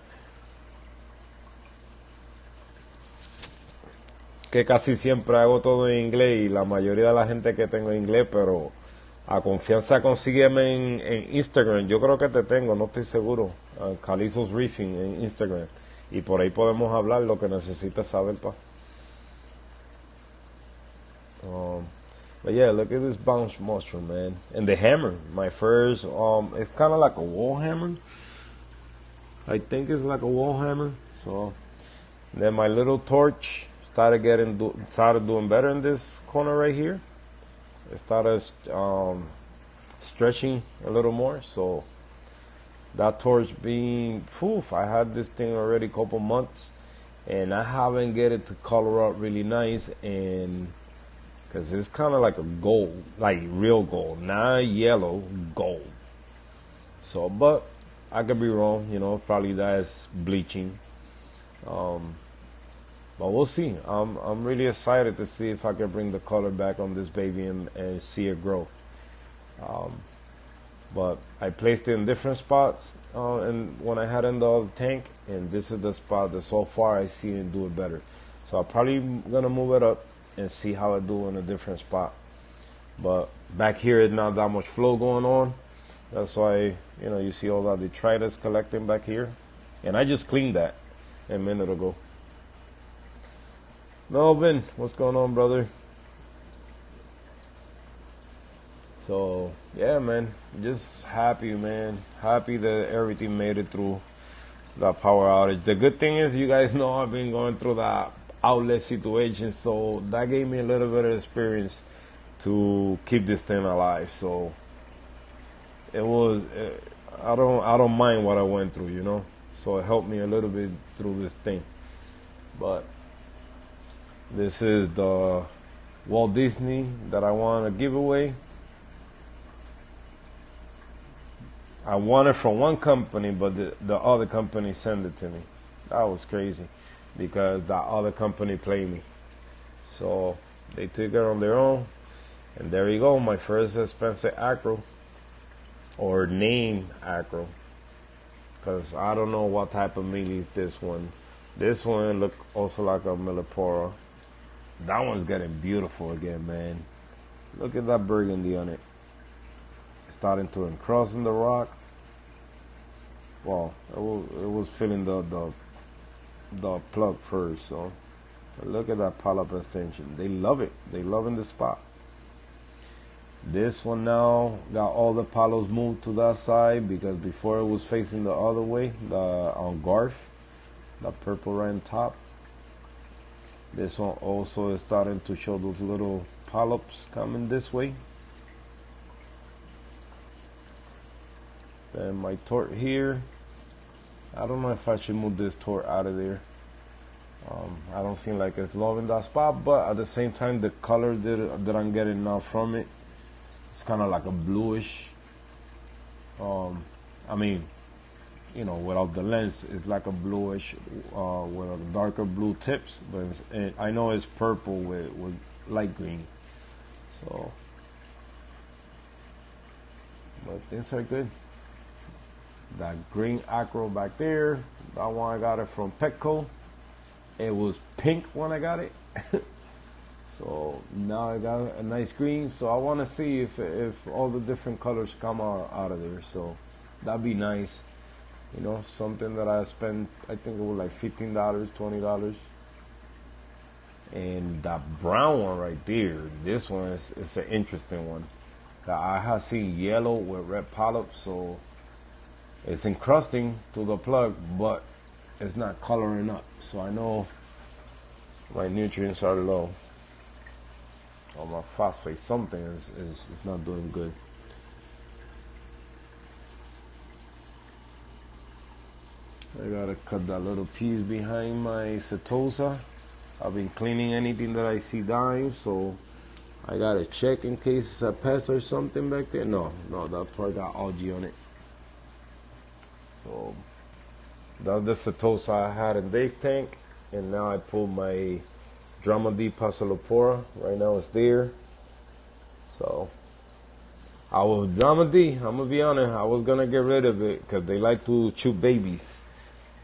Que casi siempre hago todo en inglés, y la mayoría de la gente que tengo en inglés, pero a confianza consígueme en Instagram. Yo creo que te tengo, no estoy seguro. Calizos Reefing en Instagram. Y por ahí podemos hablar lo que necesitas saber, pa. But yeah, look at this bounce mushroom, man. And the hammer, my first, it's kind of like a wall hammer. I think it's like a wall hammer. So then my little torch started doing better in this corner right here. It started stretching a little more. So that torch being, I had this thing already a couple months, and I haven't get it to color up really nice, and because it's kind of like a gold, like real gold, not yellow, gold. So, but I could be wrong, probably that's bleaching. Um, but we'll see. I'm really excited to see if I can bring the color back on this baby and see it grow. Um, but I placed it in different spots, and when I had in the other tank, and this is the spot that so far I see it do it better. So I'm probably gonna move it up and see how it do in a different spot. But back here is not that much flow going on. That's why you see all that detritus collecting back here, and I just cleaned that a minute ago. Melvin, what's going on, brother? So yeah, man, just happy, man. Happy that everything made it through that power outage. The good thing is, you guys know I've been going through that outlet situation, so that gave me a little bit of experience to keep this thing alive. So it was, I don't mind what I went through, So it helped me a little bit through this thing. But this is the Walt Disney that I want to give away. I won it from one company, but the other company sent it to me. That was crazy because the other company played me. So they took it on their own. And there you go, my first expensive acro, or name acro. Because I don't know what type of mealy is this one. This one look also like a Millipora. That one's getting beautiful again, man. Look at that burgundy on it. Starting to encross in the rock. Well, it was feeling the plug first, so look at that polyp extension. They love it. They love in the spot. This one now got all the polyps moved to that side because before it was facing the other way, on Garth, the purple right on top. This one also is starting to show those little polyps coming this way. Then my tort here. I don't know if I should move this tort out of there. I don't seem like it's loving that spot, but at the same time, the color that I'm getting now from it, it's kind of like a bluish. I mean, without the lens, it's like a bluish with a darker blue tips. But I know it's purple with light green. So, but things are good. That green acro back there, that one I got it from Petco. It was pink when I got it. So now I got a nice green. So I want to see if all the different colors come out of there. So that'd be nice. Something that I spent, I think it was like $15, $20. And that brown one right there, this one is an interesting one. I have seen yellow with red polyps, so it's encrusting to the plug, but it's not coloring up. So I know my nutrients are low. Or my phosphate, something is not doing good. I gotta cut that little piece behind my Setosa. I've been cleaning anything that I see dying, so I gotta check in case it's a pest or something back there. No, that part got algae on it. So that's the Setosa I had in Dave tank, and now I pulled my Drama D Passalopora. Right now it's there. So I was Drama D. I'm gonna be honest. I was gonna get rid of it because they like to chew babies,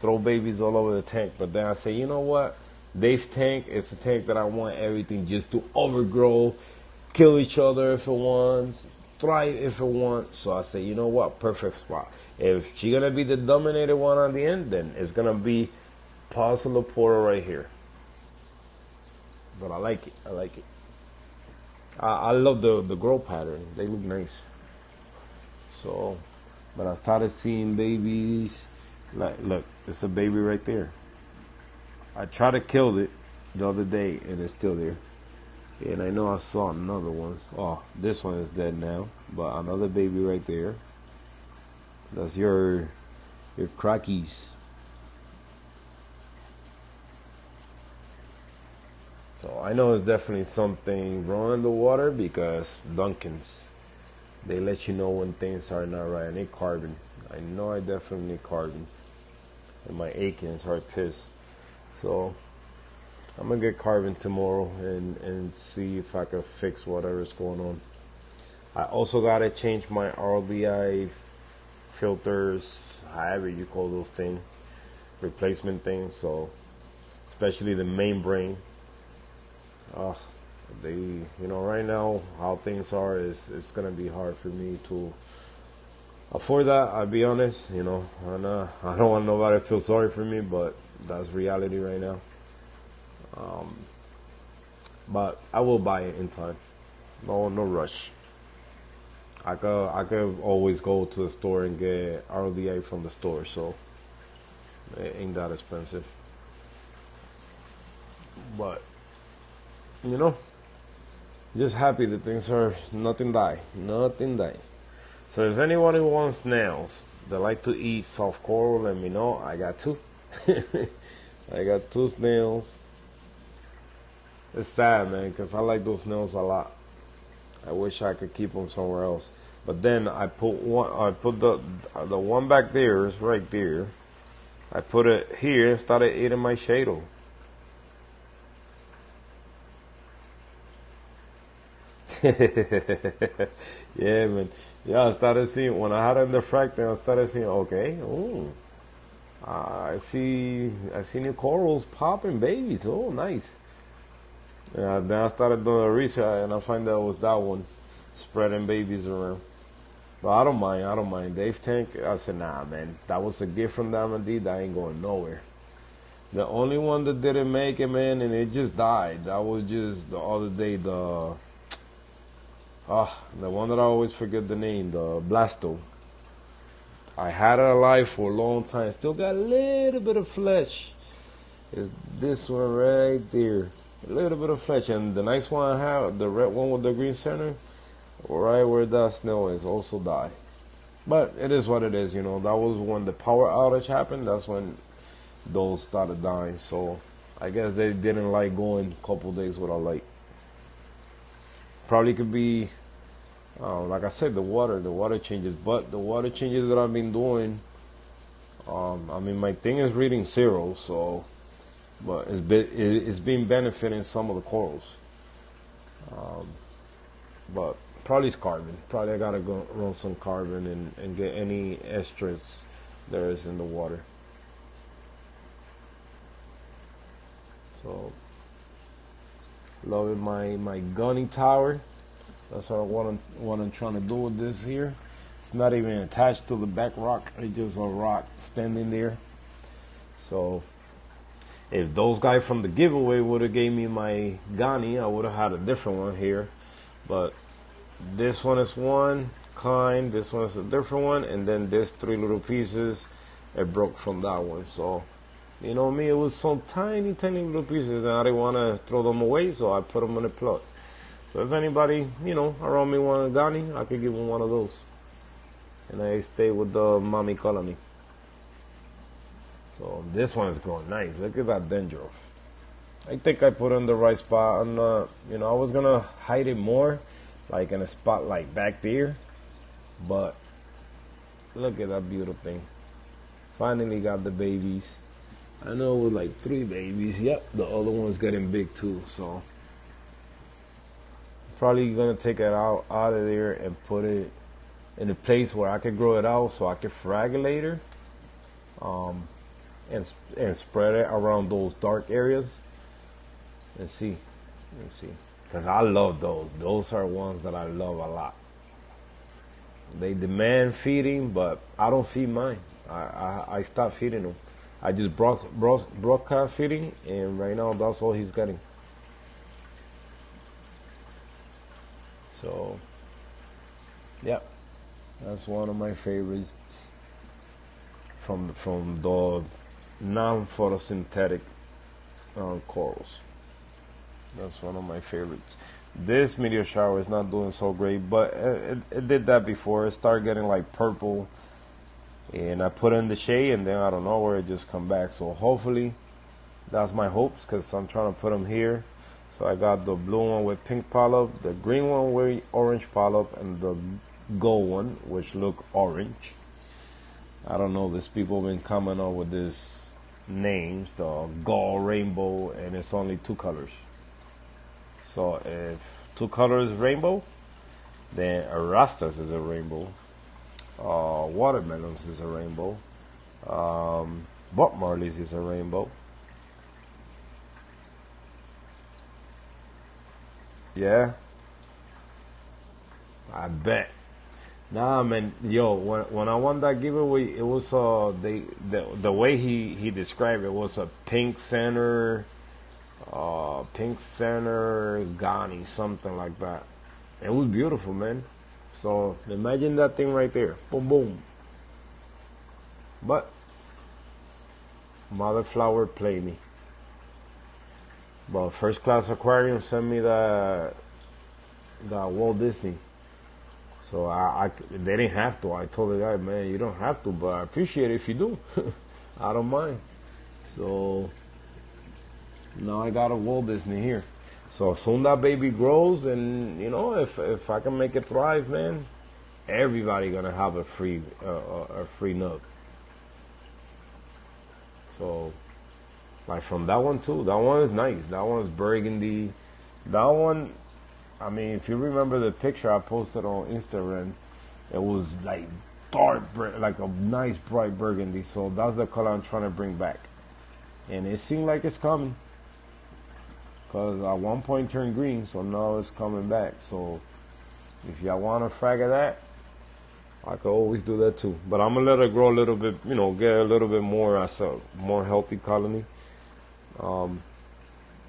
throw babies all over the tank. But then I say, you know what? Dave's tank is a tank that I want everything just to overgrow, kill each other if it wants, thrive if it wants. So I say, you know what? Perfect spot. If she's gonna be the dominated one on the end, then it's gonna be Passalopora right here. But I like it. I love the grow pattern. They look nice. So, but I started seeing babies. Like, look, it's a baby right there. I tried to kill it the other day, and it's still there. And I know I saw another one. Oh, this one is dead now. But another baby right there. That's your crackies. So I know it's definitely something wrong in the water because Dunkin's, they let you know when things are not right, and they carbon. I know I definitely need carbon. And my Aikens are pissed. So I'm gonna get carbon tomorrow and see if I can fix whatever's going on. I also gotta change my RDI filters, however you call those things, replacement things. So especially the main brain. Uh, right now how things are is it's gonna be hard for me to afford that. I'll be honest, I don't want nobody to feel sorry for me, but that's reality right now. But I will buy it in time. No rush. I could always go to the store and get RDA from the store, so it ain't that expensive. But you know, just happy that things are nothing die. So if anyone who wants nails that like to eat soft coral, let me know. I got two. I got two snails. It's sad, man, because I like those snails a lot. I wish I could keep them somewhere else. But then I put one. I put the one back there is right there. I put it here and started eating my shado. Yeah, man. Yeah, I started seeing when I had it in the fractal. I started seeing. Okay, oh, I see new corals popping babies. Oh, nice. Then I started doing research and I find out it was that one spreading babies around. But I don't mind. I don't mind. Dave Tank. I said, nah, man. That was a gift from Diamond D. That ain't going nowhere. The only one that didn't make it, man, and it just died. That was just the other day. The one that I always forget the name, the Blasto. I had it alive for a long time. Still got a little bit of flesh. Is this one right there? A little bit of flesh. And the nice one I have, the red one with the green center, right where that snail is, also died. But it is what it is, That was when the power outage happened. That's when those started dying. So I guess they didn't like going a couple days without light. Probably could be, like I said, the water changes. But the water changes that I've been doing, my thing is reading zero, so, but it's been benefiting some of the corals. But probably it's carbon. Probably I gotta go run some carbon and get any estrus there is in the water. So, loving my gunny tower. That's what I'm trying to do with this here. It's not even attached to the back rock. It's just a rock standing there. So if those guys from the giveaway would have gave me my Ghani, I would have had a different one here. But this one is one kind, this one is a different one, and then this three little pieces, it broke from that one. So me, it was some tiny little pieces, and I didn't want to throw them away, so I put them in a plot. So if anybody, around me want a Ghani, I could give them one of those. And I stay with the mommy colony. So this one is growing nice. Look at that dendro. I think I put it in the right spot. I'm not, I was going to hide it more, like in a spot like back there. But look at that beautiful thing. Finally got the babies. I know it was like 3 babies. Yep, the other one's getting big too. So probably gonna take it out of there and put it in a place where I can grow it out, so I can frag it later, and spread it around those dark areas and see, because I love those. Those are ones that I love a lot. They demand feeding, but I don't feed mine. I stopped feeding them. I just broadcast feeding, and right now that's all he's getting. So, yeah, that's one of my favorites from the non-photosynthetic corals. That's one of my favorites. This meteor shower is not doing so great, but it did that before. It started getting like purple, and I put it in the shade, and then I don't know where it just come back. So hopefully, that's my hopes, because I'm trying to put them here. So I got the blue one with pink polyp, the green one with orange polyp, and the gold one, which look orange. I don't know. These people been coming up with these names, the Gull Rainbow, and it's only two colors. So if two colors rainbow, then Rastas is a rainbow. Watermelons is a rainbow. Bob Marley's is a rainbow. Yeah, I bet. Nah, man, yo, when I won that giveaway, it was the way he described it was a pink center Ghani, something like that. It was beautiful, man. So imagine that thing right there, boom, boom. But Mother Flower play me. But First Class Aquarium sent me the Walt Disney. So they didn't have to. I told the guy, man, you don't have to, but I appreciate it if you do. I don't mind. So now I got a Walt Disney here. So soon that baby grows, and if I can make it thrive, man, everybody gonna have a free nook. So like from that one too. That one is nice. That one is burgundy. That one, I mean, if you remember the picture I posted on Instagram, it was like like a nice bright burgundy. So that's the color I'm trying to bring back, and it seemed like it's coming. Cause at one point turned green, so now it's coming back. So if y'all want a frag of that, I could always do that too. But I'm gonna let it grow a little bit, get a little bit more as a more healthy colony.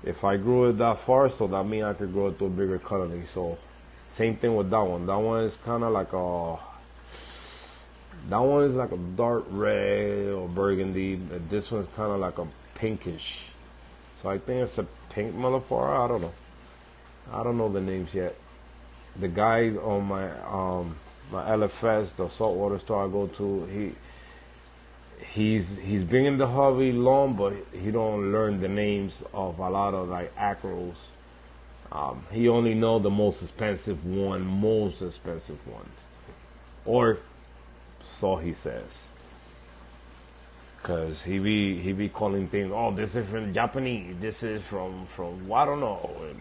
If I grew it that far, so that means I could grow it to a bigger colony. So same thing with that one. That one is kind of like a dark red or burgundy. But this one's kind of like a pinkish. So I think it's a pink Melliflora. I don't know the names yet. The guys on my LFS, the saltwater store I go to, he's been in the hobby long, but he don't learn the names of a lot of like acros. He only know the most expensive ones, or so he says. Cause he be calling things. Oh, this is from Japanese. This is from I don't know. And,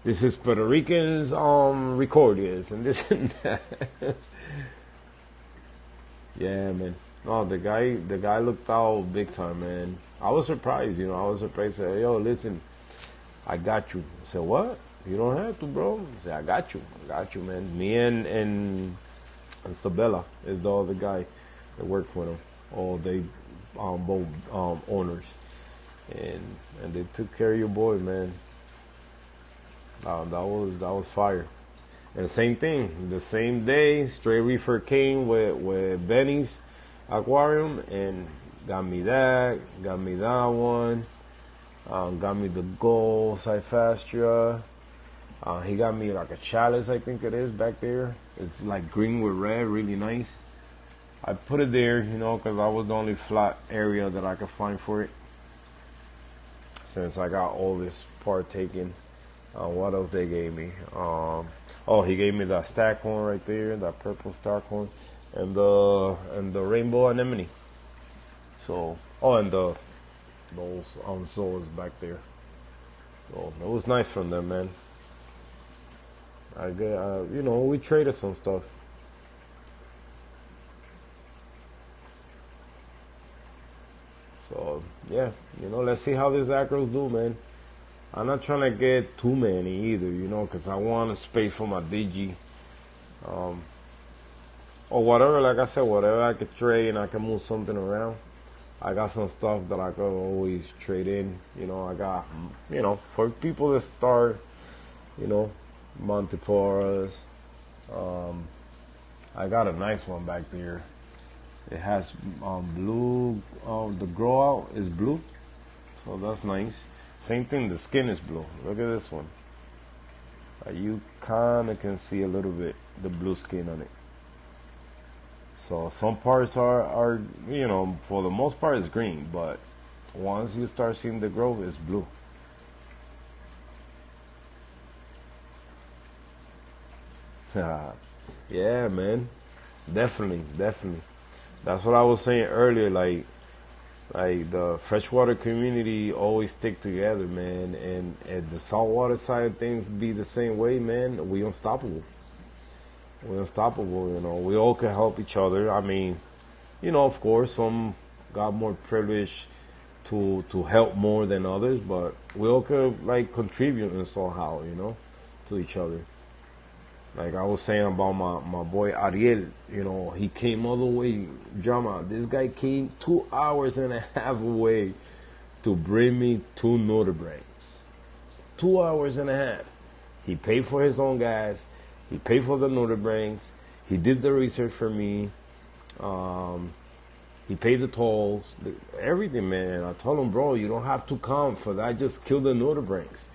this is Puerto Rican's recordias and this and that. Yeah, man. No, the guy looked out big time, man. I was surprised, I was surprised. Said, yo, listen, I got you. I said, what? You don't have to, bro. I said, I got you, man. Me and Sabella is the other guy that worked with him. Oh, they both owners, and they took care of your boy, man. That was fire. And same thing, the same day, Stray Reefer came with Benny's aquarium and got me that one, got me the gold Cyphastria. He got me like a chalice, I think it is, back there. It's like green with red, really nice. I put it there, because that was the only flat area that I could find for it. Since I got all this part taken. What else they gave me? He gave me that Staghorn right there, that purple Staghorn, and the rainbow anemone. So, and those Zoas back there. So it was nice from them, man. I get, we traded some stuff. So yeah, let's see how these acros do, man. I'm not trying to get too many either, because I want a space for my DG. Or whatever, like I said, whatever I could trade and I can move something around. I got some stuff that I could always trade in. I got, for people that start, Monteporas. I got a nice one back there. It has blue, the grow out is blue. So that's nice. Same thing, the skin is blue. Look at this one. You kind of can see a little bit the blue skin on it. So some parts are for the most part it's green, but once you start seeing the growth, it's blue. Yeah, man. Definitely, definitely. That's what I was saying earlier. Like the freshwater community always stick together, man. And the saltwater side of things be the same way, man. We unstoppable. We unstoppable. You know, we all can help each other. I mean, of course, some got more privilege to help more than others, but we all could like contribute in somehow, to each other. Like I was saying about my boy Ariel, he came all the way, drama. This guy came 2 hours and a half away to bring me two Notre Breaks. 2 hours and a half. He paid for his own gas. He paid for the Notre Breaks. He did the research for me. He paid the tolls, everything, man. I told him, bro, you don't have to come for that. Just kill the Notre Breaks.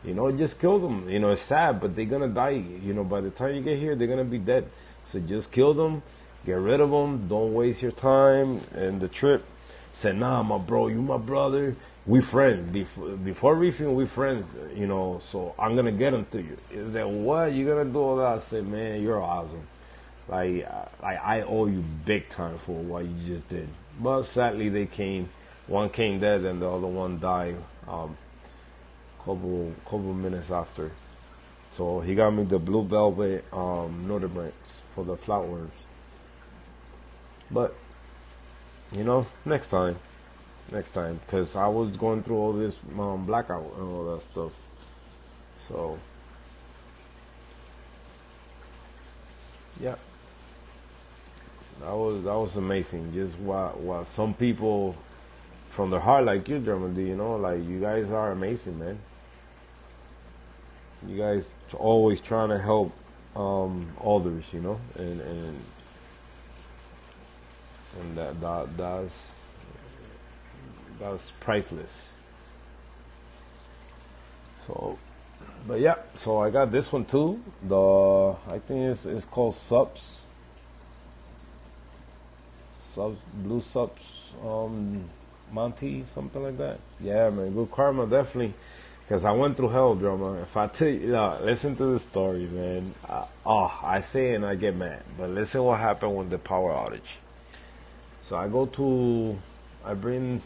Just kill them. It's sad, but they're gonna die. By the time you get here, they're gonna be dead. So just kill them, get rid of them. Don't waste your time and the trip. Said, nah, my bro, you my brother. We friends. Before reefing, we friends. So I'm gonna get them to you. He said, what? You gonna do all that? I said, man, you're awesome. I owe you big time for what you just did. But sadly, they came. One came dead, and the other one died. Couple minutes after. So he got me the blue velvet Notre Breaks for the flatworms. But next time, because I was going through all this blackout and all that stuff. So yeah, that was amazing. Just what some people from their heart, like you, Germany, like you guys are amazing, man. You guys always trying to help others, and that's priceless. So, but yeah, so I got this one too. I think it's called Blue Subs, Monty, something like that. Yeah, man, good karma, definitely. Because I went through hell, drama. If I tell you, listen to the story, man. I say it and I get mad. But listen what happened with the power outage. So I bring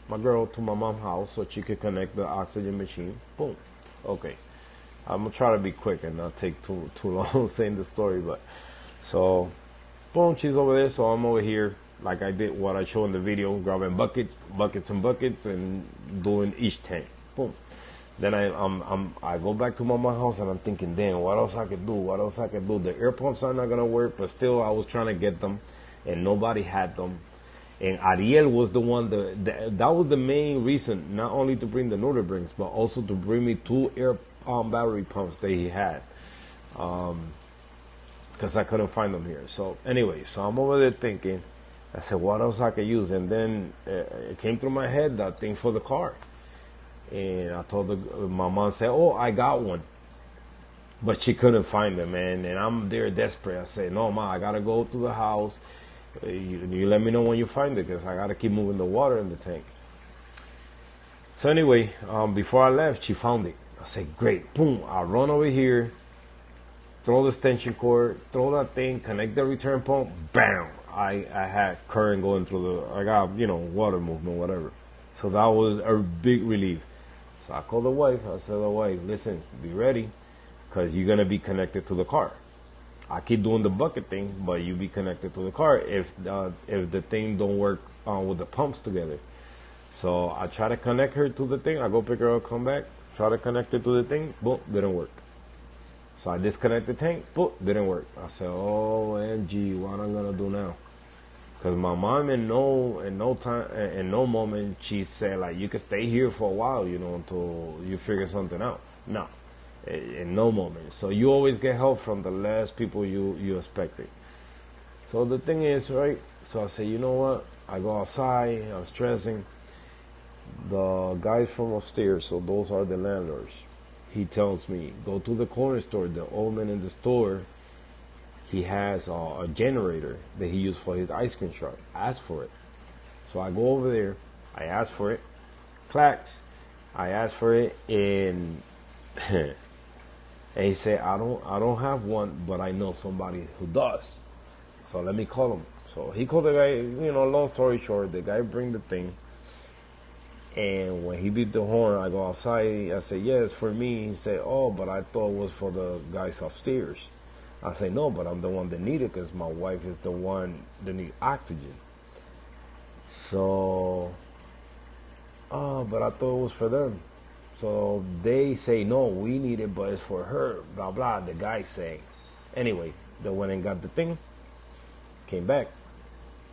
my girl to my mom's house so she could connect the oxygen machine. Boom. Okay. I'm going to try to be quick and not take too long saying the story. But so, boom, she's over there. So I'm over here like I did what I showed in the video, grabbing buckets and doing each tank. Boom. Then I go back to my house and I'm thinking, damn, what else I could do? What else I could do? The air pumps are not gonna work, but still I was trying to get them, and nobody had them. And Ariel was the one that was the main reason, not only to bring the Notre Breaks, but also to bring me two air battery pumps that he had, because I couldn't find them here. So anyway, so I'm over there thinking, I said, what else I could use? And then it came through my head, that thing for the car. And I told my mom, said, oh, I got one. But she couldn't find them, man. And I'm there desperate. I said, no, Ma, I got to go to the house. You let me know when you find it, because I got to keep moving the water in the tank. So anyway, before I left, she found it. I said, great. Boom. I run over here, throw the extension cord, throw that thing, connect the return pump. Bam. I had current going through I got, water movement, whatever. So that was a big relief. So I called the wife. I said, the wife, listen, be ready, because you're going to be connected to the car. I keep doing the bucket thing, but you be connected to the car if the thing don't work with the pumps together. So I try to connect her to the thing. I go pick her up, come back, try to connect her to the thing. Boom, didn't work. So I disconnect the tank. Boom, didn't work. I said, OMG, what I'm going to do now? Because my mom in no moment, she said, like, you can stay here for a while, until you figure something out. No, in no moment. So you always get help from the last people you expected. So the thing is, right, so I say, you know what? I go outside, I'm stressing. The guys from upstairs, so those are the landlords, he tells me, go to the corner store. The old man in the store, he has a generator that he used for his ice cream truck. Ask for it. So I go over there. I ask for it. Clacks. I ask for it, and and he said, I don't have one, but I know somebody who does. So let me call him. So he called the guy, long story short, the guy bring the thing. And when he beat the horn, I go outside. I say, yeah, it's for me. He said, oh, but I thought it was for the guys upstairs. I say, no, but I'm the one that need it because my wife is the one that need oxygen. So, oh, but I thought it was for them. So they say, no, we need it, but it's for her, blah, blah. The guy say. Anyway, they went and got the thing, came back,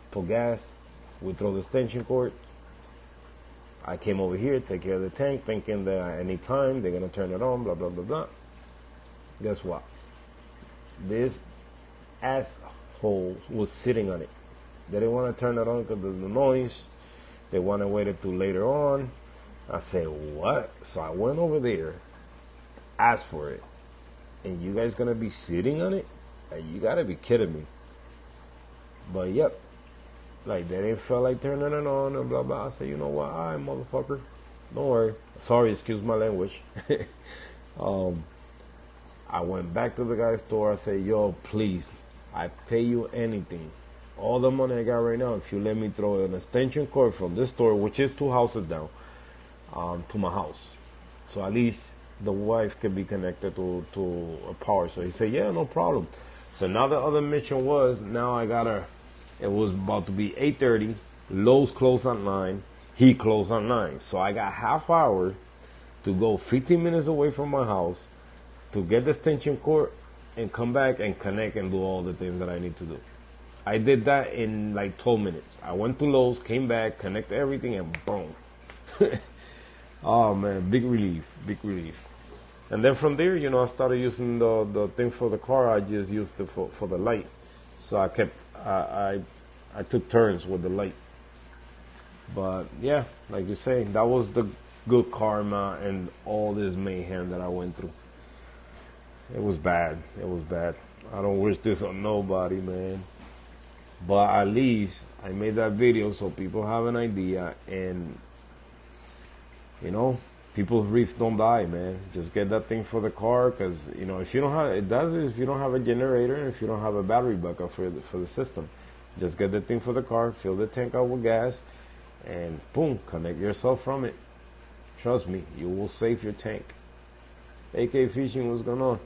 put gas, we throw the extension cord. I came over here, take care of the tank, thinking that at any time they're going to turn it on, blah, blah, blah, blah. Guess what? This asshole was sitting on it. They didn't want to turn it on because of the noise. They want to wait until later on. I said, what? So I went over there, asked for it. And you guys going to be sitting on it? You got to be kidding me. But yep. Like, they didn't feel like turning it on and blah, blah. I said, you know what? All right, motherfucker. Don't worry. Sorry, excuse my language. I went back to the guy's store. I said, yo, please, I pay you anything. All the money I got right now, if you let me throw an extension cord from this store, which is 2 houses down, to my house. So at least the wife can be connected to a power. So he said, yeah, no problem. So now the other mission was, now I got to... It was about to be 8:30. Lowe's closed at 9. He closed at 9. So I got half hour to go 15 minutes away from my house to get the extension cord and come back and connect and do all the things that I need to do. I did that in like 12 minutes. I went to Lowe's, came back, connected everything, and boom. Oh, man, big relief, big relief. And then from there, I started using the thing for the car. I just used it for the light. So I kept... I took turns with the light. But yeah, like you say, that was the good karma and all this mayhem that I went through. It was bad. It was bad. I don't wish this on nobody, man. But at least I made that video so people have an idea, and people's reefs don't die, man. Just get that thing for the car, because if you don't have if you don't have a generator, if you don't have a battery backup for the system, just get the thing for the car, fill the tank up with gas, and boom, connect yourself from it. Trust me, you will save your tank. AK Fishing, what's going on?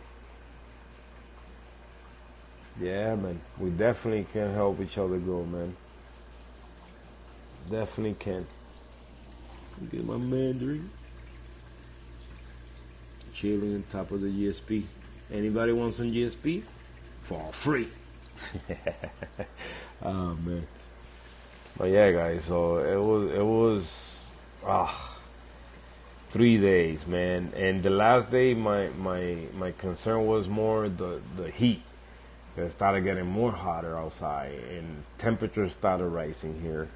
Yeah, man, we definitely can help each other grow, man. Definitely can. Get my Mandarin. Chilling on top of the GSP. Anybody want some GSP? For free. Oh, man. But yeah, guys, so it was 3 days, man. And the last day, my concern was more the heat. It started getting more hotter outside, and temperatures started rising here.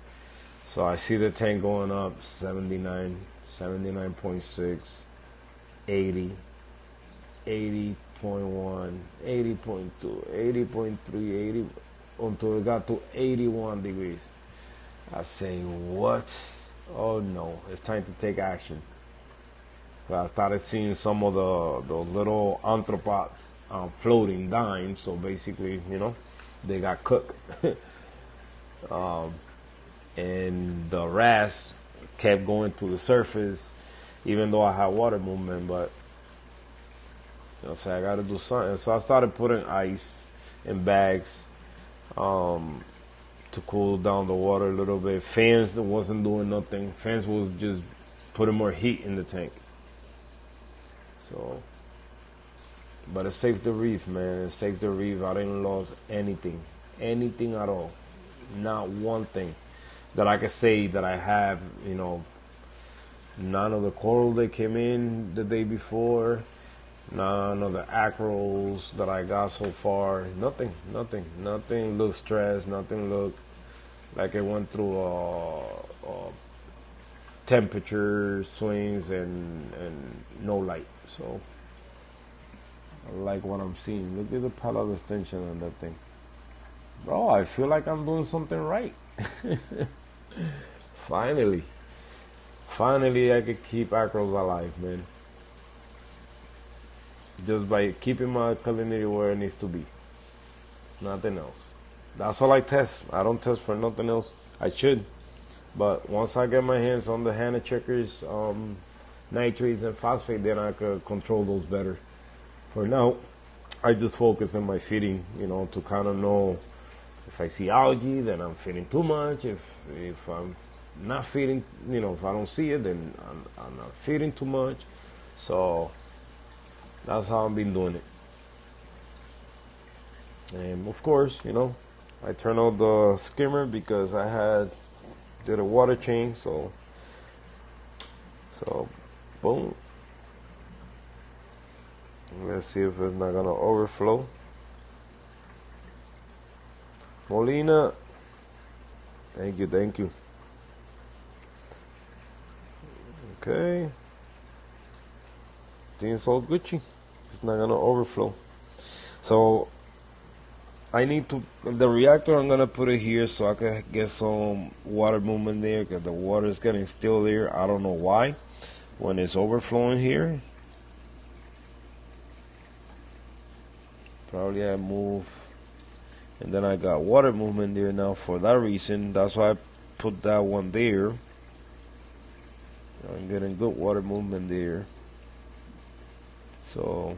So I see the tank going up 79, 79.6, 80, 80.1, 80.2, 80.3, 80, until it got to 81 degrees. I say, what? Oh no, it's time to take action. I started seeing some of the little arthropods floating, dying. So basically, they got cooked. And the rats kept going to the surface, even though I had water movement. But I said, I got to do something. So I started putting ice in bags to cool down the water a little bit. Fans that wasn't doing nothing. Fans was just putting more heat in the tank. So, but it saved the reef, man. It saved the reef. I didn't lose anything at all. Not one thing that I could say that I have. None of the coral that came in the day before. None of the acros that I got so far. Nothing looked stressed. Nothing looked like it went through temperature swings and no light. So I like what I'm seeing. Look at the pellet extension on that thing. Bro, I feel like I'm doing something right. Finally I could keep acros alive, man. Just by keeping my culinary where it needs to be. Nothing else. That's all I test. I don't test for nothing else. I should, but once I get my hands on the Hannah checkers, nitrates and phosphate, then I could control those better. For now, I just focus on my feeding, to kind of know if I see algae, then I'm feeding too much. If I'm not feeding, if I don't see it, then I'm not feeding too much. So that's how I've been doing it. And of course, I turn on the skimmer because I did a water change. So boom. Let's see if it's not gonna overflow. Molina, thank you. Okay, things all Gucci. It's not gonna overflow. So I need the reactor. I'm gonna put it here so I can get some water movement there because the water is getting still there. I don't know why. When it's overflowing here, probably I move, and then I got water movement there now for that reason. That's why I put that one there. I'm getting good water movement there. So,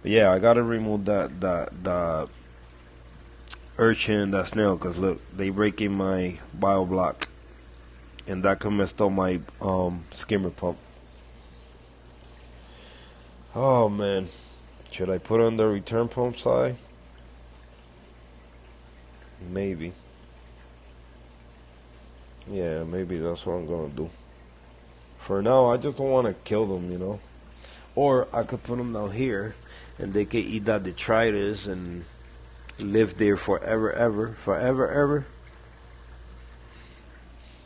but yeah, I gotta remove that urchin, that snail, because look, they breaking my bio block, and that could mess up my skimmer pump. Oh man, should I put on the return pump side? Maybe. Yeah, maybe that's what I'm gonna do. For now, I just don't want to kill them, Or I could put them down here, and they could eat that detritus and live there forever, ever.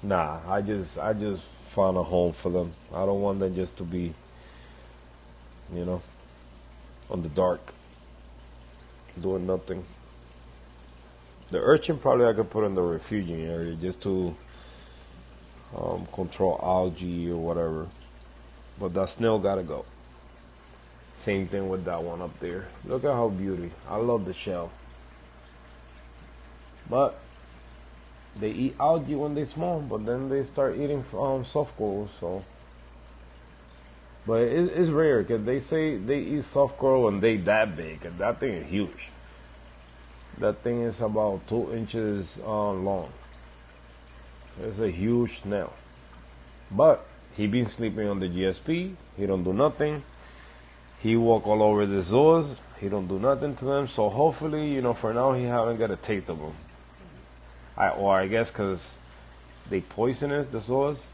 Nah, I just found a home for them. I don't want them just to be, on the dark, doing nothing. The urchin probably I could put in the refugee area just to control algae or whatever. But that snail gotta go. Same thing with that one up there. Look at how beauty. I love the shell. But they eat algae when they're small, but then they start eating soft coral. So, but it's rare because they say they eat soft coral when they that big, and that thing is huge. That thing is about 2 inches long. It's a huge snail. But he been sleeping on the GSP. He don't do nothing. He walk all over the zoas. He don't do nothing to them. So hopefully, for now he haven't got a taste of them. I guess because they poisonous, the zoas.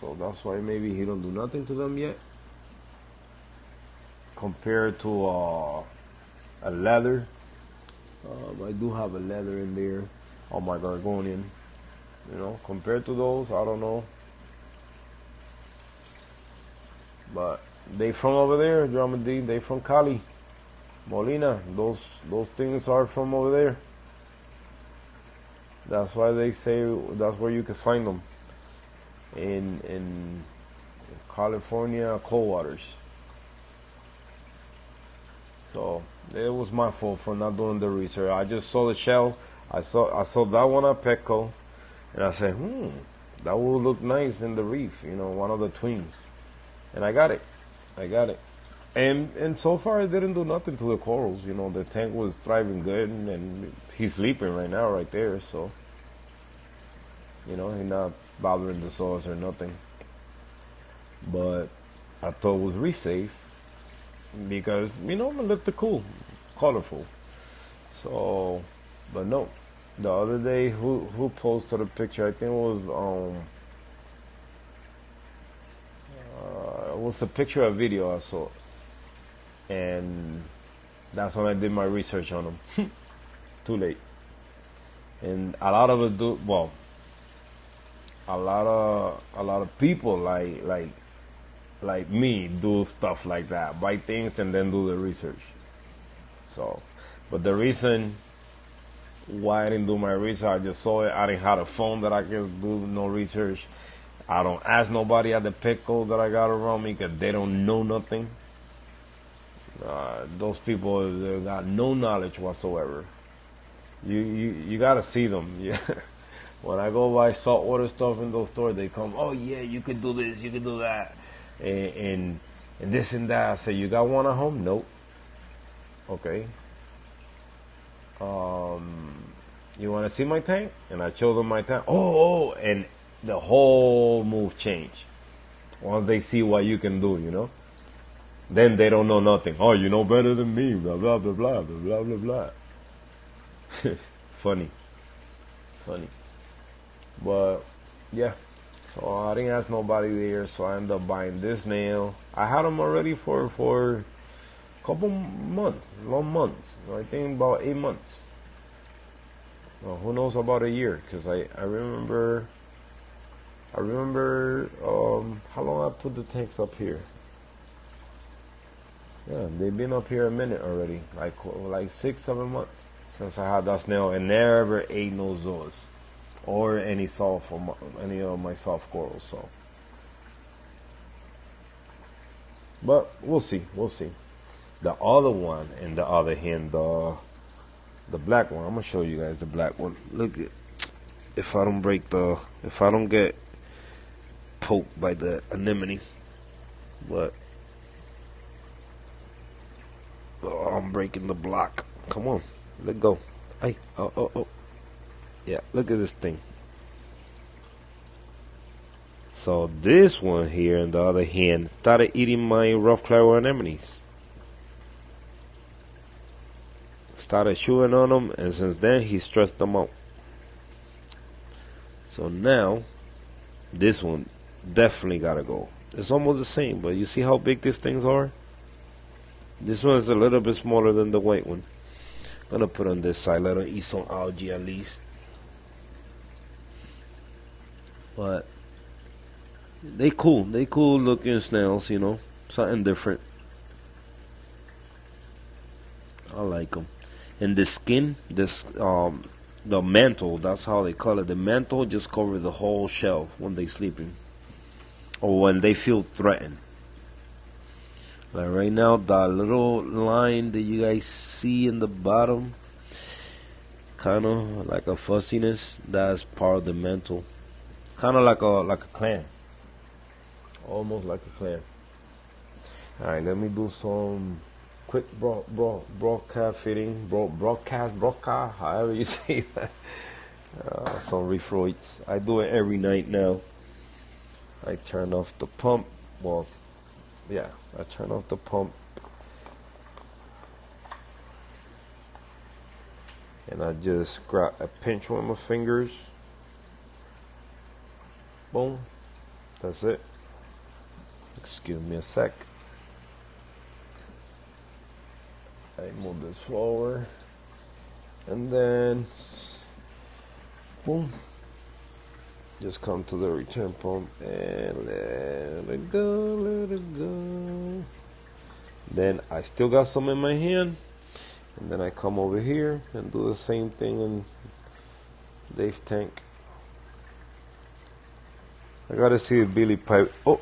So that's why maybe he don't do nothing to them yet. Compared to a leather. I do have a leather in there on my Gorgonian. Compared to those, I don't know. But they from over there, Drama D. They from Cali, Molina. Those things are from over there. That's why they say that's where you can find them. In California, cold waters. So it was my fault for not doing the research. I just saw the shell. I saw that one at Petco, and I said, that will look nice in the reef. One of the twins. And I got it. And so far it didn't do nothing to the corals. The tank was thriving good, and he's sleeping right now right there. So, he's not bothering the sauce or nothing. But I thought it was reef safe because, it looked cool, colorful. So, but no. The other day, who posted a picture? I think it was a picture of video I saw, and that's when I did my research on them. Too late. And a lot of us do. Well, a lot of people like me do stuff like that, buy things and then do the research. So, but the reason why I didn't do my research, I just saw it. I didn't have a phone that I could do no research. I don't ask nobody at the Petco that I got around me because they don't know nothing. Those people, they got no knowledge whatsoever. You gotta see them. Yeah. When I go buy saltwater stuff in those stores, they come, oh yeah, you could do this, you could do that, and and this and that. I say, you got one at home? Nope. Okay. You want to see my tank? And I show them my tank. And the whole move change once they see what you can do. Then they don't know nothing. Oh, you know better than me. Blah blah blah blah blah blah blah blah. Funny, funny. But yeah, so I didn't ask nobody there, so I ended up buying this nail. I had them already for a couple months, long months. I think about 8 months. Well, who knows about a year? Because I remember how long I put the tanks up here. Yeah, they've been up here a minute already, like 6-7 months since I had that snail, and never ate no zoas or any any of my soft corals. So, but we'll see. The other one, in the other hand, the black one. I'm gonna show you guys the black one. Look at, if I don't get poked by the anemone, but I'm breaking the block. Come on, let go. Hey, oh. Yeah, look at this thing. So this one here, on the other hand, started eating my rough claro anemones. Started chewing on them, and since then he stressed them out. So now, this one definitely gotta go. It's almost the same, but you see how big these things are? This one is a little bit smaller than the white one. I'm gonna put on this side, let them eat some algae at least. But they cool looking snails, something different. I like them. And the skin, the mantle, that's how they call it. The mantle just covers the whole shell when they sleeping, or when they feel threatened. Like right now, that little line that you guys see in the bottom, kind of like a fussiness, that's part of the mantle. Kind of like a clam, almost like a clam. All right, let me do some quick broadcast fitting, broadcast, however you say that. Some refroids. I do it every night now. I turn off the pump. Well, yeah, I turn off the pump, and I just grab a pinch with my fingers. Boom. That's it. Excuse me a sec. I move this forward, and then boom. Just come to the return pump and let it go. Then I still got some in my hand, and then I come over here and do the same thing in Dave's tank. I gotta see if Billy pipe. Oh,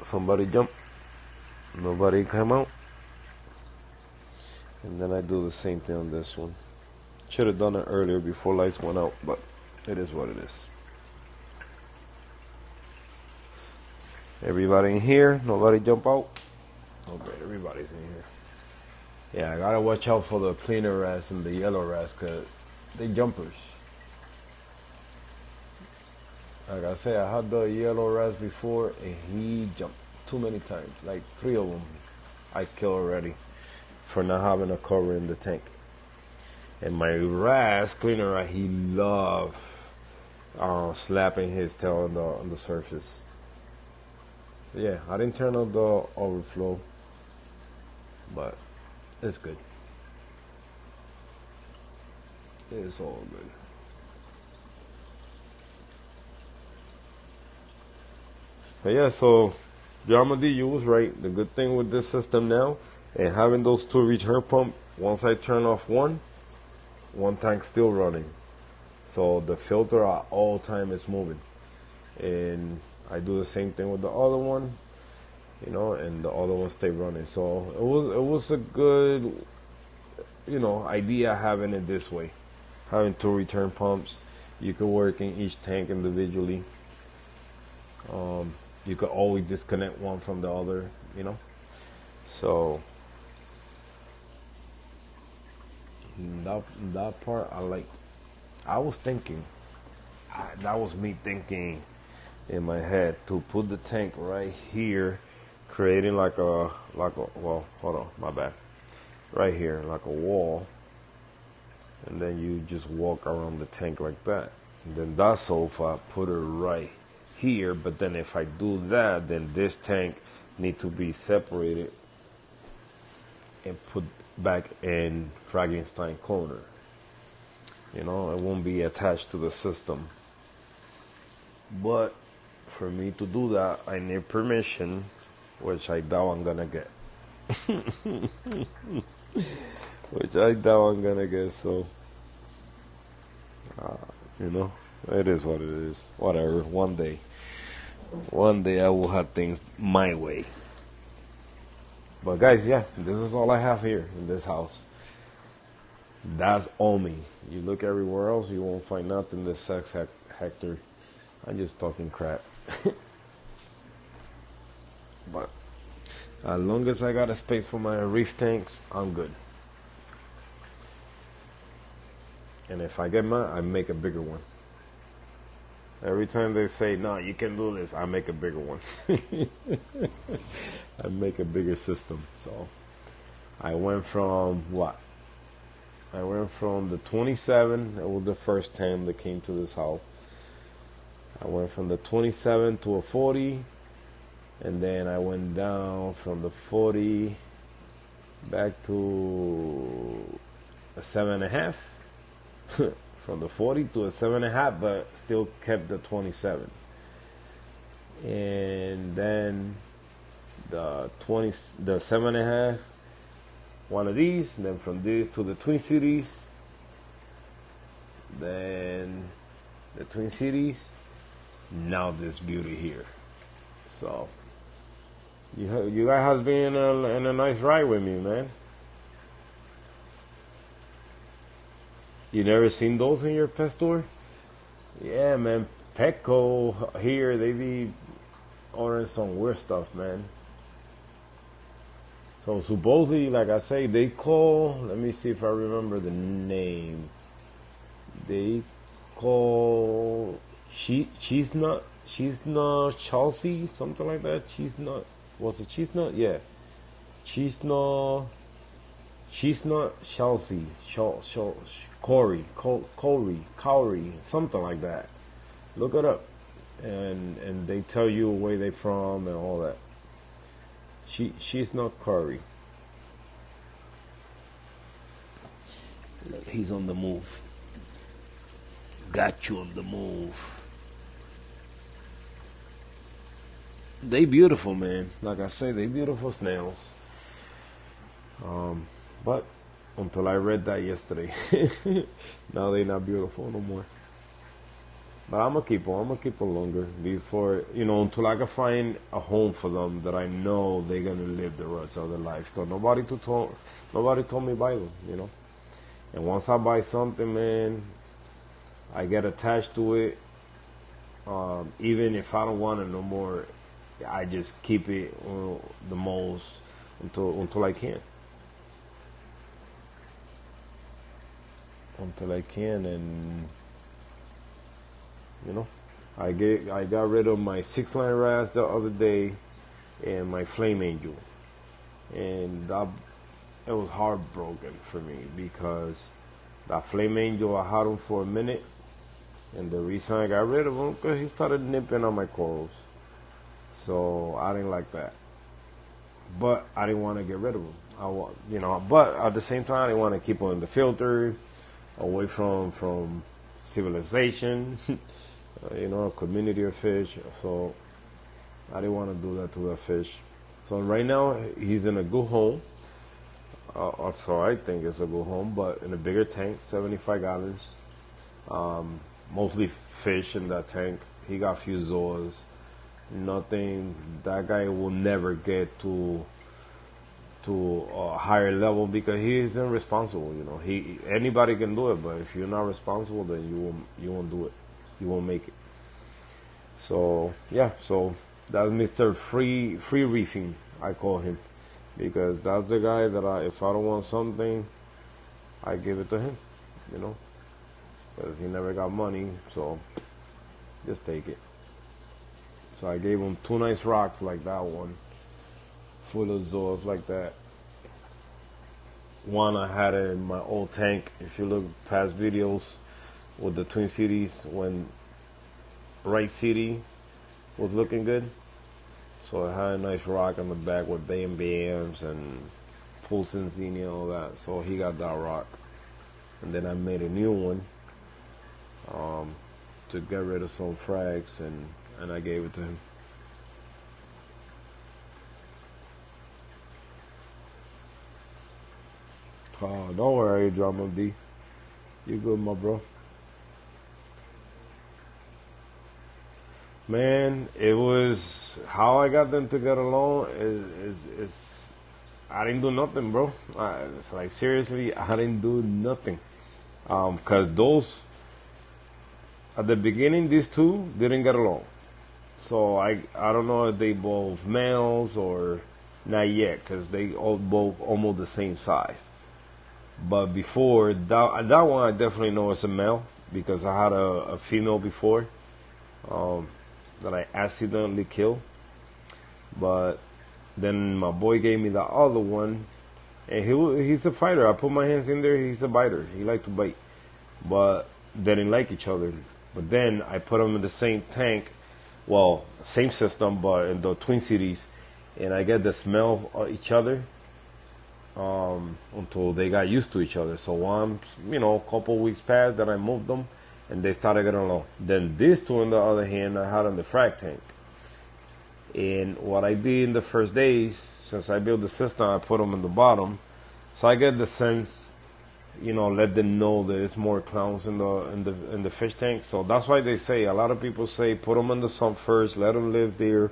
somebody jump. Nobody come out. And then I do the same thing on this one. Should have done it earlier before lights went out, but it is what it is. Everybody in here? Nobody jump out? Okay, everybody's in here. Yeah, I gotta watch out for the cleaner rats and the yellow rats, cause they jumpers. Like I said, I had the yellow rats before, and he jumped too many times. Like 3 of them I killed already for not having a cover in the tank. And my rats, cleaner rat, he loved slapping his tail on the surface. So yeah, I didn't turn on the overflow, but it's good. It's all good. But yeah, so Yarma D, you was right. The good thing with this system now, and having those 2 return pump, once I turn off one tank still running. So the filter at all time is moving. And I do the same thing with the other one, and the other one stay running. So it was a good idea having it this way, having two return pumps. You could work in each tank individually. You could always disconnect one from the other. So that part I like. I was thinking, that was me thinking in my head to put the tank right here, creating like a well, hold on, my bad. Right here, like a wall, and then you just walk around the tank like that. And then that sofa, put it right here. But then if I do that, then this tank need to be separated and put back in Frankenstein corner. It won't be attached to the system. But for me to do that, I need permission, which I doubt I'm gonna get. Which I doubt I'm gonna get. So, it is what it is. Whatever. One day I will have things my way. But guys, yeah, this is all I have here in this house. That's all me. You look everywhere else, you won't find nothing this sex Hector. I'm just talking crap. But as long as I got a space for my reef tanks, I'm good. And if I get mad, I make a bigger one. Every time they say, no, you can do this, I make a bigger one. I make a bigger system. So I went from what? I went from the 27, it was the first time that came to this house. I went from the 27 to a 40, and then I went down from the 40 back to a 7.5. From the 40 to a 7.5, but still kept the 27. And then the 7.5, one of these, and then from this to the Twin Cities, then the Twin Cities, now this beauty here. So you guys has been in a nice ride with me, man. You never seen those in your pet store? Yeah, man. Petco here, they be ordering some weird stuff, man. So supposedly, like I say, they call. Let me see if I remember the name. They call cheese nut Chelsea, something like that. Cheese nut. Was it cheese nut? Yeah, cheese nut Chelsea, Corey, something like that. Look it up, and they tell you where they from and all that. She's not Curry. Look, he's on the move. Got you on the move. They beautiful, man. Like I say, they beautiful snails. But until I read that yesterday, now they not beautiful no more. But I'm gonna keep them. I'm gonna keep them longer before, until I can find a home for them that I know they're gonna live the rest of their life. Cause nobody told me buy them, And once I buy something, man, I get attached to it. Even if I don't want it no more, I just keep it the most until I can. Until I can, and I got rid of my 6-line RAS the other day and my Flame Angel, and it was heartbroken for me because that Flame Angel, I had him for a minute, and the reason I got rid of him because he started nipping on my corals, so I didn't like that. But I didn't want to get rid of him. But at the same time, I didn't want to keep him in the filter, away from civilization, a community of fish. So I didn't want to do that to the fish. So right now he's in a good home. So I think it's a good home, but in a bigger tank, 75 gallons. Mostly fish in that tank. He got a few zoas. Nothing. That guy will never get to to a higher level because he isn't responsible. You know, anybody can do it, but if you're not responsible, then you won't do it. You won't make it. So yeah, so that's Mr. Free Reefing, I call him, because that's the guy that if I don't want something, I give it to him. You know, because he never got money, so just take it. So I gave him two nice rocks like that one, full of Zoas like that. One I had it in my old tank. If you look past videos with the Twin Cities when Wright City was looking good. So it had a nice rock on the back with Bam Bams and Pulsing Zini and all that. So he got that rock. And then I made a new one to get rid of some frags, and I gave it to him. Don't worry, Drama D. You good, my bro. Man, it was how I got them to get along is I didn't do nothing, bro. It's like seriously, I didn't do nothing. Cause those at the beginning, these two didn't get along. So I don't know if they both males or not yet, cause they all both almost the same size. But before that one, I definitely know it's a male because I had a female before that I accidentally killed. But then my boy gave me the other one, and he's a fighter. I put my hands in there. He's a biter. He liked to bite, but they didn't like each other. But then I put them in the same tank, well, same system, but in the Twin Cities, and I get the smell of each other until they got used to each other. So once, a couple weeks passed, then I moved them, and they started getting along. Then these two, on the other hand, I had in the frag tank. And what I did in the first days, since I built the system, I put them in the bottom, so I get the sense, let them know that there's more clowns in the fish tank. So that's why they say, a lot of people say, put them in the sun first, let them live there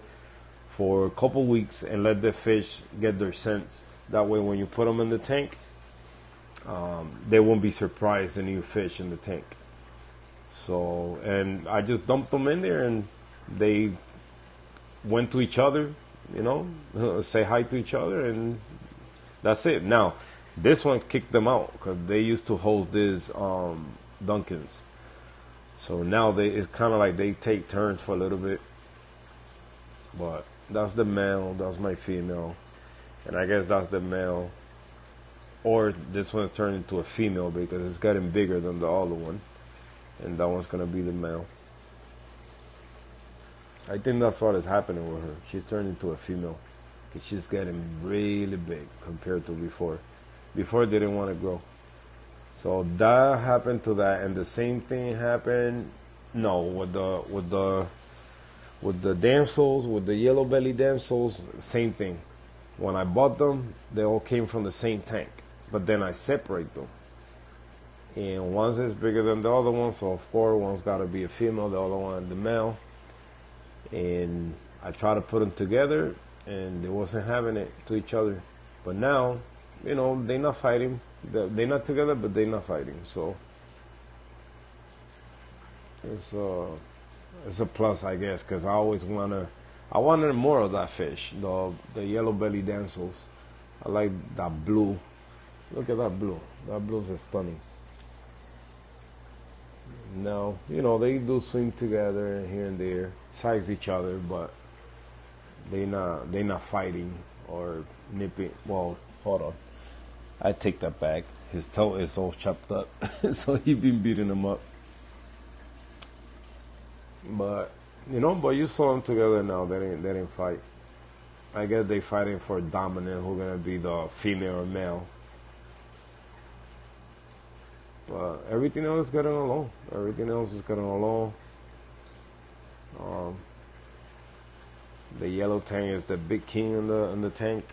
for a couple weeks, and let the fish get their sense. That way, when you put them in the tank, they won't be surprised in new fish in the tank. So, and I just dumped them in there, and they went to each other, say hi to each other, and that's it. Now, this one kicked them out because they used to host these Dunkins. So now it's kind of like they take turns for a little bit. But that's the male, that's my female. And I guess that's the male. Or this one's turned into a female because it's getting bigger than the other one. And that one's going to be the male. I think that's what is happening with her. She's turned into a female. Because she's getting really big compared to before. Before, they didn't want to grow. So that happened to that. And the same thing happened, with the damsels, with the yellow belly damsels, same thing. When I bought them, they all came from the same tank. But then I separate them. And one's is bigger than the other one, so of course one's got to be a female, the other one the male. And I try to put them together, and they wasn't having it to each other. But now, they're not fighting. They're not together, but they're not fighting. So it's a plus, I guess, because I wanted more of that fish, the yellow belly damsels. I like that blue. Look at that blue. That blue is stunning. Now, they do swim together here and there, size each other, but they're not fighting or nipping. Well, hold on. I take that back. His toe is all chopped up, so he been beating him up. But you saw them together now. They didn't fight. I guess they fighting for dominant. Who's gonna be the female or male? But everything else is getting along. Everything else is getting along. The yellow tang is the big king in the tank.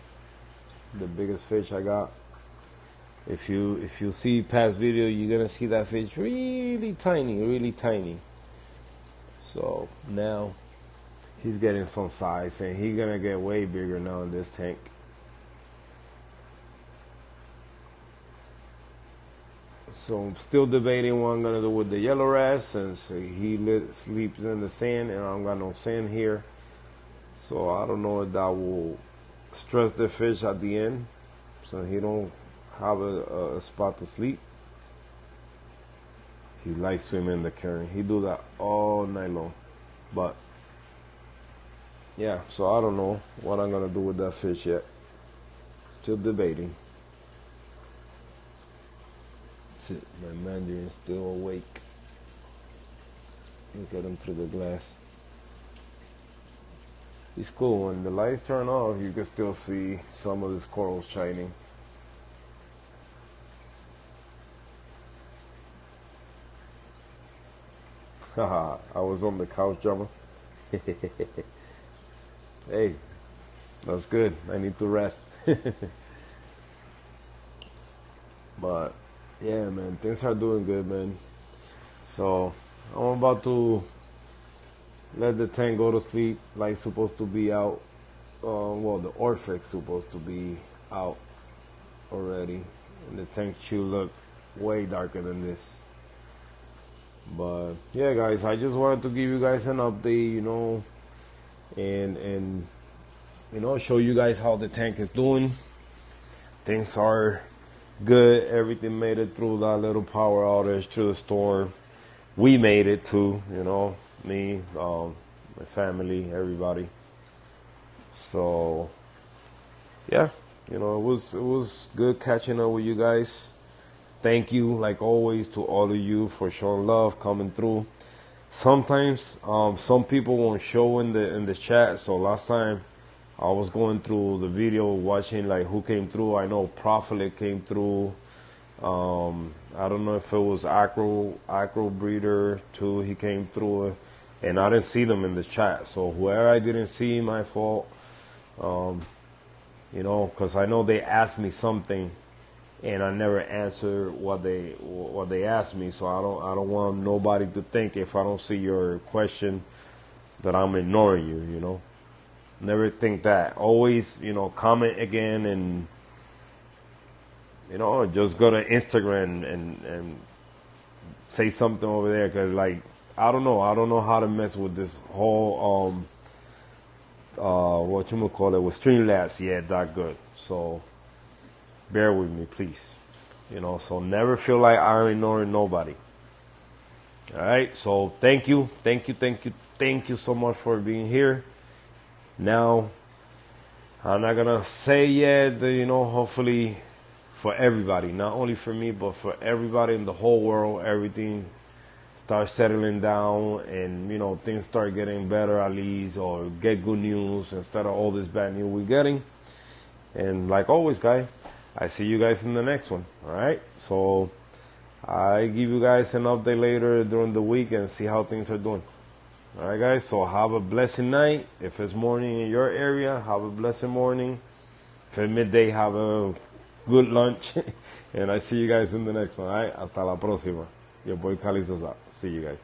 The biggest fish I got. If you see past video, you're gonna see that fish really tiny, really tiny. So now he's getting some size, and he's gonna get way bigger now in this tank. So I'm still debating what I'm gonna do with the yellow rat, since sleeps in the sand and I don't got no sand here. So I don't know if that will stress the fish at the end, so he don't have a spot to sleep. He likes swimming in the current. He do that all night long. But yeah, so I don't know what I'm gonna do with that fish yet. Still debating. My mandarin's still awake. Look at him through the glass. It's cool. When the lights turn off, you can still see some of these corals shining. Haha, I was on the couch, drummer. Hey, that's good. I need to rest. But yeah, man, things are doing good, man. So I'm about to let the tank go to sleep. Light's supposed to be out. Well, the Orphex supposed to be out already, and the tank should look way darker than this. But yeah, guys, I just wanted to give you guys an update, and show you guys how the tank is doing. Things are good. Everything made it through that little power outage, through the storm. We made it too, me, my family, everybody. So yeah, it was good catching up with you guys. Thank you, like always, to all of you for showing love, coming through. Sometimes some people won't show in the chat. So last time I was going through the video, watching like who came through. I know Prophet came through. I don't know if it was Acro Breeder too. He came through, and I didn't see them in the chat. So whoever I didn't see, my fault. Because I know they asked me something, and I never answered what they asked me. So I don't want nobody to think, if I don't see your question, that I'm ignoring you. Never think that. Always, comment again, and just go to Instagram and say something over there, because like I don't know how to mess with this whole what you call it, with Streamlabs yet that good. So bear with me, please. So never feel like I'm ignoring nobody. All right. So thank you so much for being here. Now, I'm not gonna say yet, hopefully for everybody, not only for me, but for everybody in the whole world, everything starts settling down, and things start getting better at least, or get good news instead of all this bad news we're getting. And like always, guys, I see you guys in the next one. All right. So I give you guys an update later during the week and see how things are doing. All right, guys. So have a blessed night. If it's morning in your area, have a blessed morning. If it's midday, have a good lunch. And I see you guys in the next one. All right. Hasta la próxima. Your boy Calizos out. See you guys.